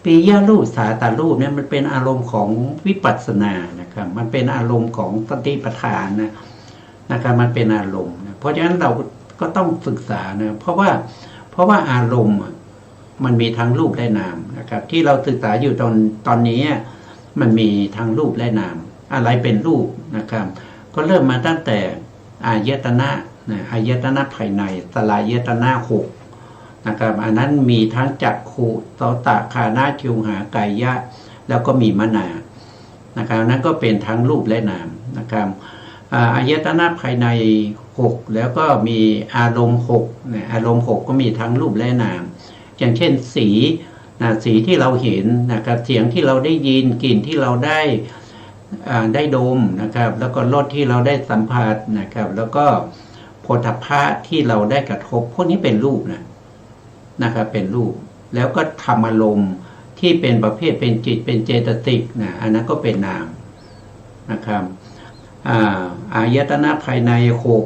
ปียรูปสาตารูปเนี่ยมันเป็นอารมณ์ของวิปัสสนานะครับมันเป็นอารมณ์ของสติปัฏฐานนะครับมันเป็นอารมณ์เพราะฉะนั้นเราก็ต้องศึกษานะเพราะว่าอารมณ์มันมีทั้งรูปและนามนะครับที่เราศึกษาอยู่ตอนนี้มันมีทั้งรูปและนามอะไรเป็นรูปนะครับก็เริ่มมาตั้งแต่อายตนะอายตนะภายในสลายตนะหกนะครับอันนั้นมีทั้งจักขุโสตคานะชิวหากายะแล้วก็มีมนานะครับนั้นก็เป็นทั้งรูปและนามนะครับอายตนะภายในหกแล้วก็มีอารมณ์หกอารมณ์หกก็มีทั้งรูปและนามอย่างเช่นสีสีที่เราเห็นนะครับเสียงที่เราได้ยินกลิ่นที่เราได้ดมนะครับแล้วก็รสที่เราได้สัมผัสนะครับแล้วก็โผฏฐัพพะที่เราได้กระทบพวกนี้เป็นรูปนะครับเป็นรูปแล้วก็ธรรมอารมณ์ที่เป็นประเภทเป็นจิตเป็นเจตสิกอันนั้นก็เป็นนามนะครับอายตนะภายในหก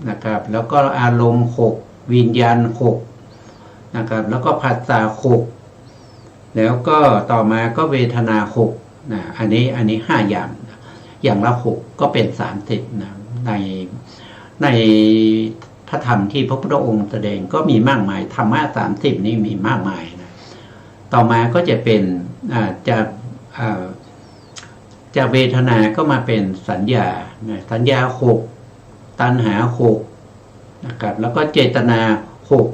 นะครับแล้วก็อารมณ์หกวิญญาณหกนะครับแล้วก็ผัสสะหกแล้วก็ต่อมาก็เวทนาหกอันนี้ห้าอย่างละหกก็เป็น30ในพระธรรมที่พระพุทธองค์แสดงก็มีมากมายธรรมะ30นี้มีมากมายนะต่อมาก็จะเป็นจะเวทนาก็มาเป็นสัญญาหกตัณหาหกนะครับแล้วก็เจตนาหก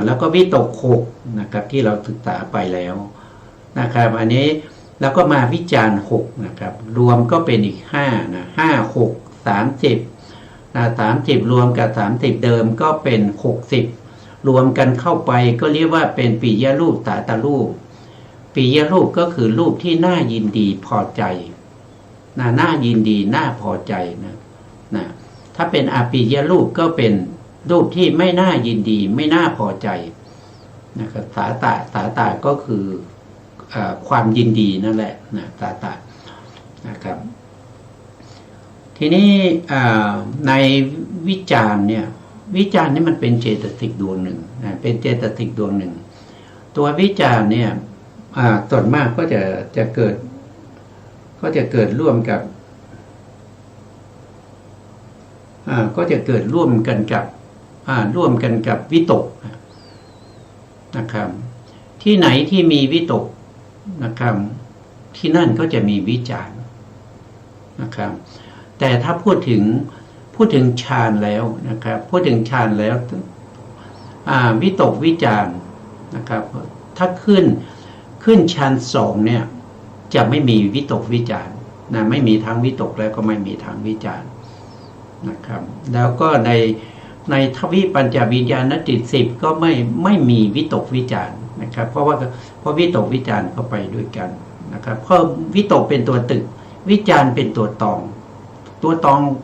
แล้วก็วิตกหกนะครับที่เราศึกษาไปแล้วนะครับอันนี้แล้วก็มาวิจารณ์หกนะครับรวมก็เป็นอีก5 6 30รวมกับ30เดิมก็เป็น60รวมกันเข้าไปก็เรียกว่าเป็นปิยรูปสาตารูปปิยรูปก็คือรูปที่น่ายินดีพอใจน่ายินดีน่าพอใจนะถ้าเป็นอปิยรูปก็เป็นรูปที่ไม่น่ายินดีไม่น่าพอใจนะครับสาตาก็คือความยินดีนั่นแหละสาตานะครับทีนี้ในวิจารณ์เนี่ยวิจารณ์นี่มันเป็นเจตสิกดวงหนึ่งเป็นเจตสิกดวงหนึ่งตัววิจารณ์เนี่ยส่วนมากก็จะเกิดร่วมกับก็จะเกิดร่วมกันกับวิตกนะครับที่ไหนที่มีวิตกนะครับที่นั่นก็จะมีวิจารณ์นะครับแต่ถ้าพูดถึงฌานแล้วนะครับพูดถึงฌานแล้ววิตกวิจารณ์นะครับถ้าขึ้นฌาน2เนี่ยจะไม่มีวิตกวิจารณ์ไม่มีทางวิตกแล้วก็ไม่มีทางวิจารณ์นะครับแล้วก็ในทวิปัญจวิญญาณจิต10ก็ไม่มีวิตกวิจารณ์นะครับเพราะวิตกวิจารณ์เข้าไปด้วยกันนะครับเพราะวิตกเป็นตัวตึกวิจารณ์เป็นตัวตอง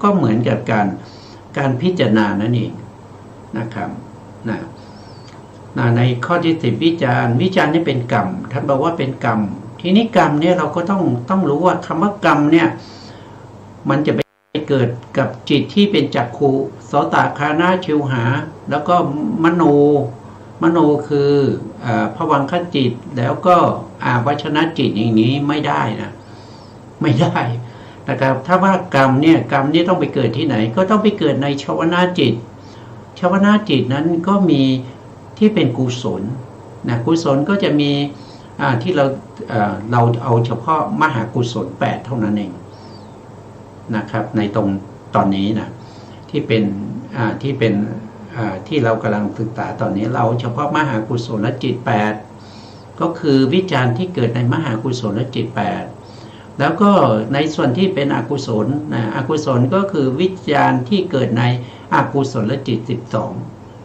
ก็เหมือนกับการพิจารณานั่นเองนะครับในข้อที่10วิจารณ์นี่เป็นกรรมท่านบอกว่าเป็นกรรมทีนี้กรรมเนี่ยเราก็ต้องรู้ว่าคำว่ากรรมเนี่ยมันจะไปเกิดกับจิตที่เป็นจักขุโสตคานะชิวหาแล้วก็มโนคือภวังคจิตแล้วก็วัชนะจิตอย่างนี้ไม่ได้นะครับถ้าว่ากรรมเนี่ยต้องไปเกิดที่ไหนก็ต้องไปเกิดในชวนาจิตนั้นก็มีที่เป็นกุศลกุศลก็จะมีที่เราเอาเฉพาะมหากุศล8เท่านั้นเองนะครับในตอนนี้ที่เป็นที่เรากำลังศึกษาตอนนี้เราเฉพาะมหากุศลจิต8ก็คือวิจารณ์ที่เกิดในมหากุศลจิต8แล้วก็ในส่วนที่เป็นอกุศลอกุศลก็คือวิจารณ์ที่เกิดในอกุศลจิต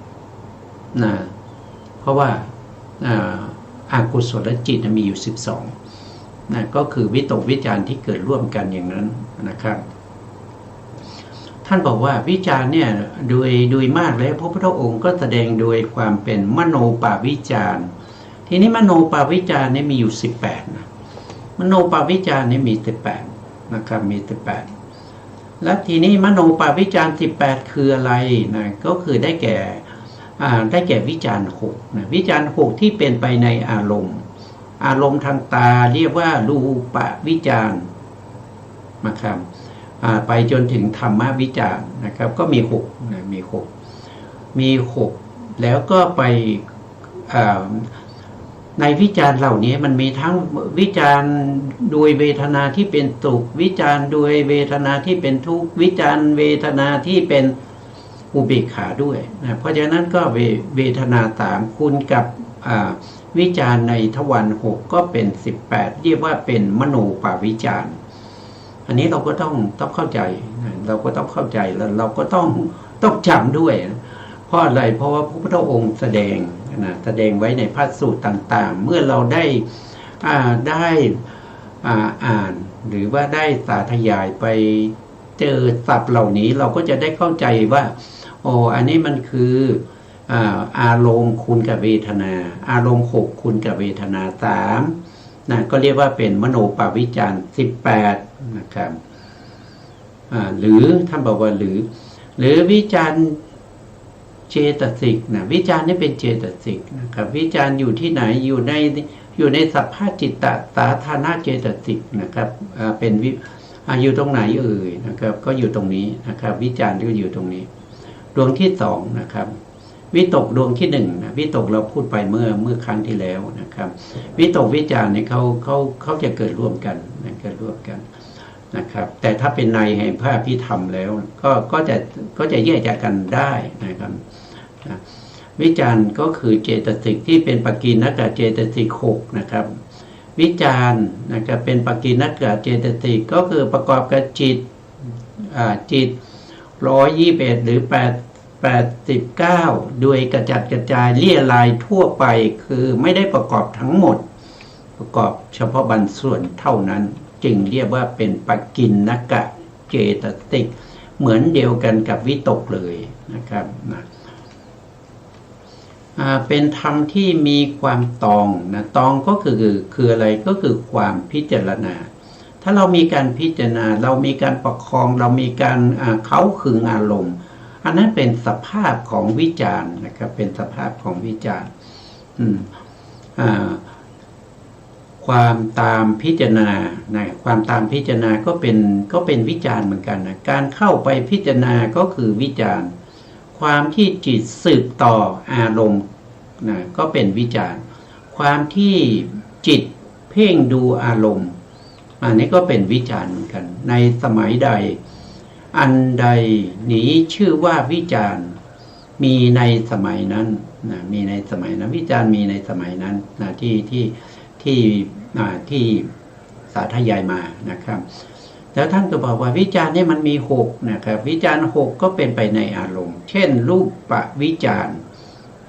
12เพราะว่าอกุศลจิตมีอยู่12ก็คือวิตกวิจารณ์ที่เกิดร่วมกันอย่างนั้นนะครับท่านบอกว่าวิจารณ์เนี่ยโดยมากแล้วพระพุทธองค์ก็แสดงโดยความเป็นมโนปวิจารณ์ทีนี้มโนปวิจารณ์เนี่ยมีอยู่18มโนปวิจารณ์เนี่ยมี18นะครับมี18 แล้วทีนี้มโนปวิจาร18คืออะไรนะก็คือได้แก่วิจาร6นะวิจาร6ที่เป็นไปในอารมณ์ทางตาเรียกว่ารูปวิจารนะครับไปจนถึงธรรมวิจารนะครับก็มี6นะมี6แล้วก็ไปในวิจารเหล่านี้มันมีทั้งวิจารโดยเวทนาที่เป็นสุขวิจารโดยเวทนาที่เป็นทุกข์วิจารเวทนาที่เป็นอุเบกขาด้วยนะเพราะฉะนั้นก็เวทนา3คูณกับวิจารในทวาร6ก็เป็น18เรียกว่าเป็นมโนปวิจารอันนี้เราก็ต้องเข้าใจเราก็ต้องเข้าใจแล้วเราก็ต้องจำด้วยเพราะอะไรเพราะว่าพระพุทธองค์แสดงไว้ในพระสูตรต่างๆเมื่อเราได้อ่านหรือว่าได้สาธยายไปเจอศัพท์เหล่านี้เราก็จะได้เข้าใจว่าอันนี้มันคืออารมณ์คูณกับเวทนาอารมณ์6คูณกับเวทนา3นะก็เรียกว่าเป็นมโนปวิจาร18นะครับหรือท่านบอกว่าหรือวิจารเจตสิกนะวิจารนี่เป็นเจตสิกนะครับวิจารอยู่ที่ไหนอยู่ในสัพพะจิตตสาธารณเจตสิกนะครับเป็นอยู่ตรงไหนนะครับก็อยู่ตรงนี้นะครับวิจารก็อยู่ตรงนี้ดวงที่2นะครับวิตกดวงที่1นะวิตกเราพูดไปเมื่อครั้งที่แล้วนะครับวิตกวิจารเนี่ยเขาจะเกิดร่วมกันนะครับแต่ถ้าเป็นในแห่งพระอภิธรรมแล้วก็จะแยกจากกันได้นะครับวิจารก็คือเจตสิกที่เป็นปกิณักขเจตสิก6นะครับวิจารนะครับเป็นปกิณักขเจตสิกก็คือประกอบกับจิต121หรือ89โดยกระจัดกระจายเลี่ยลายทั่วไปคือไม่ได้ประกอบทั้งหมดประกอบเฉพาะบางส่วนเท่านั้นจึงเรียกว่าเป็นปกิณักขเจตสิกเหมือนเดียวกันกับวิตกเลยนะครับเป็นธรรมที่มีความตองนะตองก็คืออะไรก็คือความพิจารณาถ้าเรามีการพิจารณาเรามีการประคองเรามีการเค้าขึงอารมณ์อันนั้นเป็นสภาพของวิจารณ์นะครับเป็นสภาพของวิจารณ์ความตามพิจารณาความตามพิจารณาก็เป็นวิจารณ์เหมือนกันนะการเข้าไปพิจารณาก็คือวิจารณ์ความที่จิตสืบต่ออารมณ์นะก็เป็นวิจารณ์ความที่จิตเพ่งดูอารมณ์อันนี้ก็เป็นวิจารณ์เหมือนกันในสมัยใดอันใดนี้ชื่อว่าวิจารณ์มีในสมัยนั้นนะมีในสมัยนั้นวิจารณ์มีในสมัยนั้นนะที่สาธยายมานะครับแล้วท่านก็บอกว่าวิจารณ์นี่มันมี6นะครับวิจารณ์6ก็เป็นไปในอารมณ์เช่นรูปวิจารณ์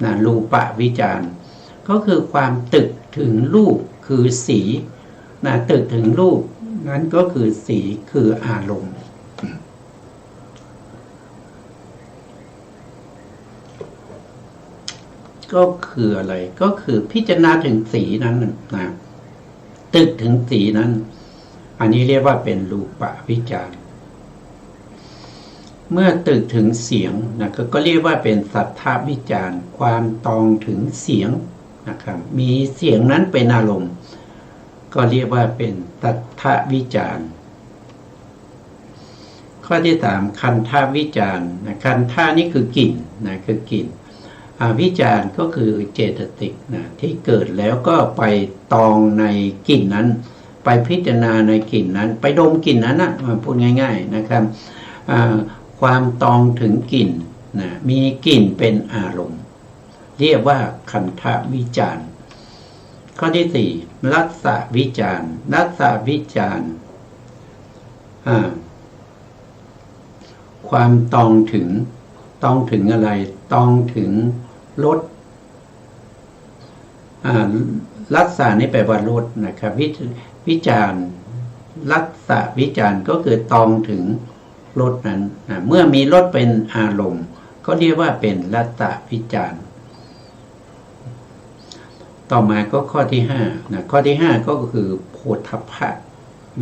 นะรูปวิจารณ์ก็คือความตึกถึงรูปคือสีนะตึกถึงรูปนั้นก็คือสีคืออารมณ์ก็คืออะไรก็คือพิจารณาถึงสีนั้นนะตึกถึงสีนั้นอันนี้เรียกว่าเป็นรูปวิจารณ์เมื่อตึกถึงเสียงนะก็เรียกว่าเป็นสัทธวิจารณ์ความตองถึงเสียงนะครับมีเสียงนั้นเป็นอารมณ์ก็เรียกว่าเป็นสัทธวิจารณ์ข้อที่3คันธวิจารณ์นะคันธานี่คือกลิ่นนะคือกลิ่นวิจารณ์ก็คือเจตสิกนะที่เกิดแล้วก็ไปตองในกลิ่นนั้นไปพิจารณาในกลิ่นนั้นไปดมกลิ่นนั้นนะพูดง่ายๆนะครับความตองถึงกลิ่นนะมีกลิ่นเป็นอารมณ์เรียกว่าคันธวิจารณ์ข้อที่4รัสสวิจารณ์รัสสวิจารณ์ความตองถึงอะไรตองถึงรสรักษานี่แปลว่ารสนะครับวิจารณ์รักษาวิจารณ์ก็คือตองถึงรสนั้นเมื่อมีรสเป็นอารมณ์ก็เรียกว่าเป็นรักษาวิจารณ์ต่อมาก็ข้อที่5นะข้อที่5ก็คือโพธพ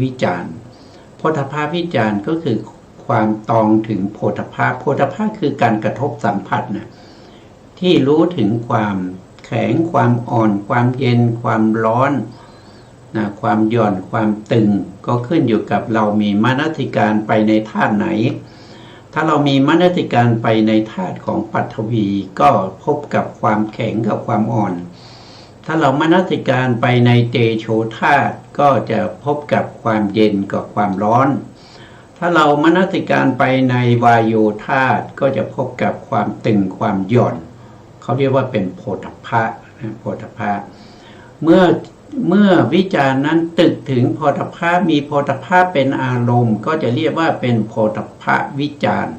วิจารณ์โพธพวิจารณ์ก็คือค ความตองถึงโผฏฐัพพะโผฏฐัพพะคือการกระทบสัมผัสนะที่รู้ถึงความแข็งความอ่อนความเย็นความร้อนนะความหย่อนความตึงก็ขึ้นอยู่กับเรามีมนสิการไปในธาตุไหนถ้าเรามีมนสิการไปในธาตุของปัทวีก็พบกับความแข็งกับความอ่อนถ้าเรามนสิการไปในเตโชธาตุก็จะพบกับความเย็นกับความร้อนถ้าเรามนสิการไปในวายโยธาตุก็จะพบกับความตึงความหย่อนเขาเรียกว่าเป็นโผฏฐัพพะโผฏฐัพพะเมื่อวิจารณ์นั้นตึกถึงโผฏฐัพพะมีโผฏฐัพพะเป็นอารมณ์ก็จะเรียกว่าเป็นโผฏฐัพพะวิจารณ์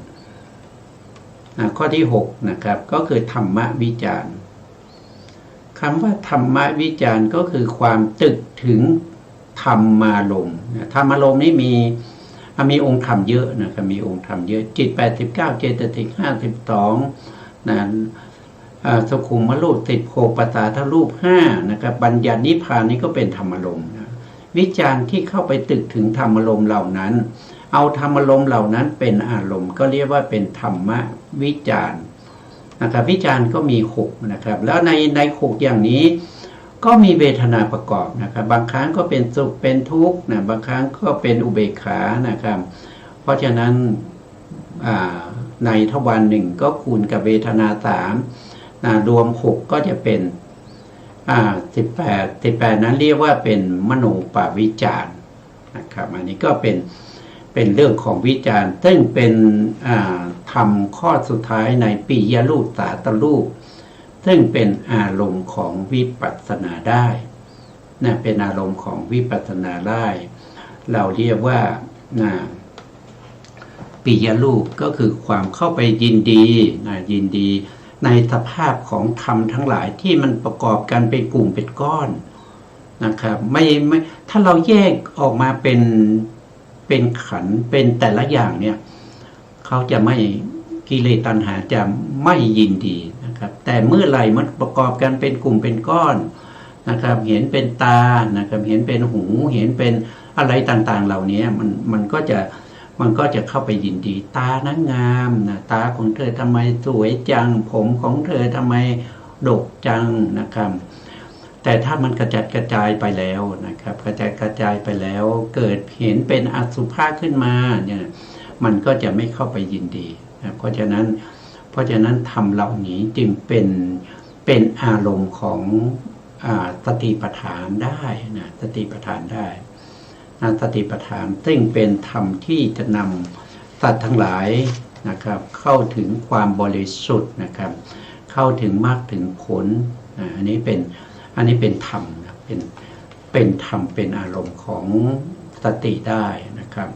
ข้อที่6นะครับก็คือธรรมวิจารณ์คำว่าธรรมวิจารณ์ก็คือความตึกถึงธรรมารมณ์ธรรมารมณ์นี้มีองค์ธรรมเยอะนะครับมีองค์ธรรมเยอะจิต89เจตสิก52นะสุขุมรูป16ปัสสาทรูป5นะครับบัญญัตินิพพานนี้ก็เป็นธรรมารมณ์นะวิจารณ์ที่เข้าไปตึกถึงธรรมารมณ์เหล่านั้นเอาธรรมารมณ์เหล่านั้นเป็นอารมณ์ก็เรียกว่าเป็นธรรมวิจารณ์นะครับวิจารณ์ก็มี6นะครับแล้วใน6อย่างนี้ก็มีเวทนาประกอบนะครับบางครั้งก็เป็นสุขเป็นทุกข์นะบางครั้งก็เป็นอุเบกขานะครับเพราะฉะนั้นในทวาร1ก็คูณกับเวทนา3รวม6ก็จะเป็น18นั้นเรียกว่าเป็นมโนปวิจารณ์นะครับอันนี้ก็เป็นเรื่องของวิจารณ์ซึ่งเป็นธรรมข้อสุดท้ายในปิยรูปสาตรูปซึ่งเป็นอารมณ์ของวิปัสสนาได้นะเป็นอารมณ์ของวิปัสสนาได้เราเรียกว่าปิยรูปก็คือความเข้าไปยินดียินดีในสภาพของธรรมทั้งหลายที่มันประกอบกันเป็นกลุ่มเป็นก้อนนะครับไม่ถ้าเราแยกออกมาเป็นขันธ์เป็นแต่ละอย่างเนี่ยเขาจะไม่กิเลสตัณหาจะไม่ยินดีนะครับแต่เมื่อไหร่มันประกอบกันเป็นกลุ่มเป็นก้อนนะครับเห็นเป็นตานะครับเห็นเป็นหูเห็นเป็นอะไรต่างๆเหล่านี้มันก็จะเข้าไปยินดีตานะงามนะตาของเธอทำไมสวยจังผมของเธอทำไมดกจังนะครับแต่ถ้ามันกระจัดกระจายไปแล้วนะครับกระจัดกระจายไปแล้วเกิดเห็นเป็นอสุภะขึ้นมาเนี่ยมันก็จะไม่เข้าไปยินดีนะเพราะฉะนั้นธรรมเหล่านี้จึงเป็นอารมณ์ของสติปัฏฐานได้นะสติปัฏฐานได้สติปัฏฐานซึ่งเป็นธรรมที่จะนำสัตว์ทั้งหลายนะครับเข้าถึงความบริสุทธิ์นะครับเข้าถึงมรรคถึงผลอันนี้เป็นธรรมนะเป็นธรรมเป็นอารมณ์ของสติได้นะครับ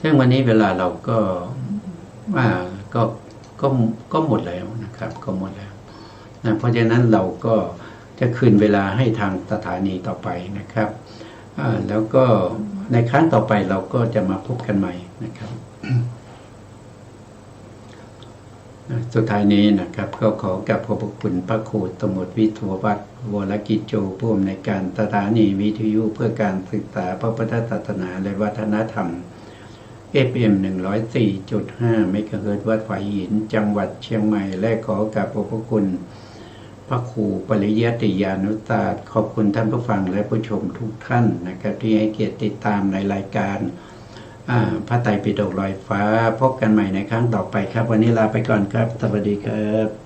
ซึ่งวันนี้เวลาเราก็หมดแล้วนะครับก็หมดแล้วนะเพราะฉะนั้นเราก็จะคืนเวลาให้ทางสถานีต่อไปนะครับแล้วก็ในครั้งต่อไปเราก็จะมาพบกันใหม่นะครับ สุดท้ายนี้นะครับก็ขอกราบขอบพระคุณพระครูสมุทรวิทยวัฒน์วรกิจโจผู้อำนวยการสถานีวิทยุเพื่อการศึกษาพระพุทธศาสนาและวัฒนธรรม FM 104.5 เมกะเฮิรตซ์วัดฝายหินจังหวัดเชียงใหม่และขอกราบขอบพระคุณพระครูปริยัติยานุศาสตร์ขอบคุณท่านผู้ฟังและผู้ชมทุกท่านนะครับที่ให้เกียรติติดตามในรายการพระไตรปิฎกลอยฟ้าพบกันใหม่ในครั้งต่อไปครับวันนี้ลาไปก่อนครับสวัสดีครับ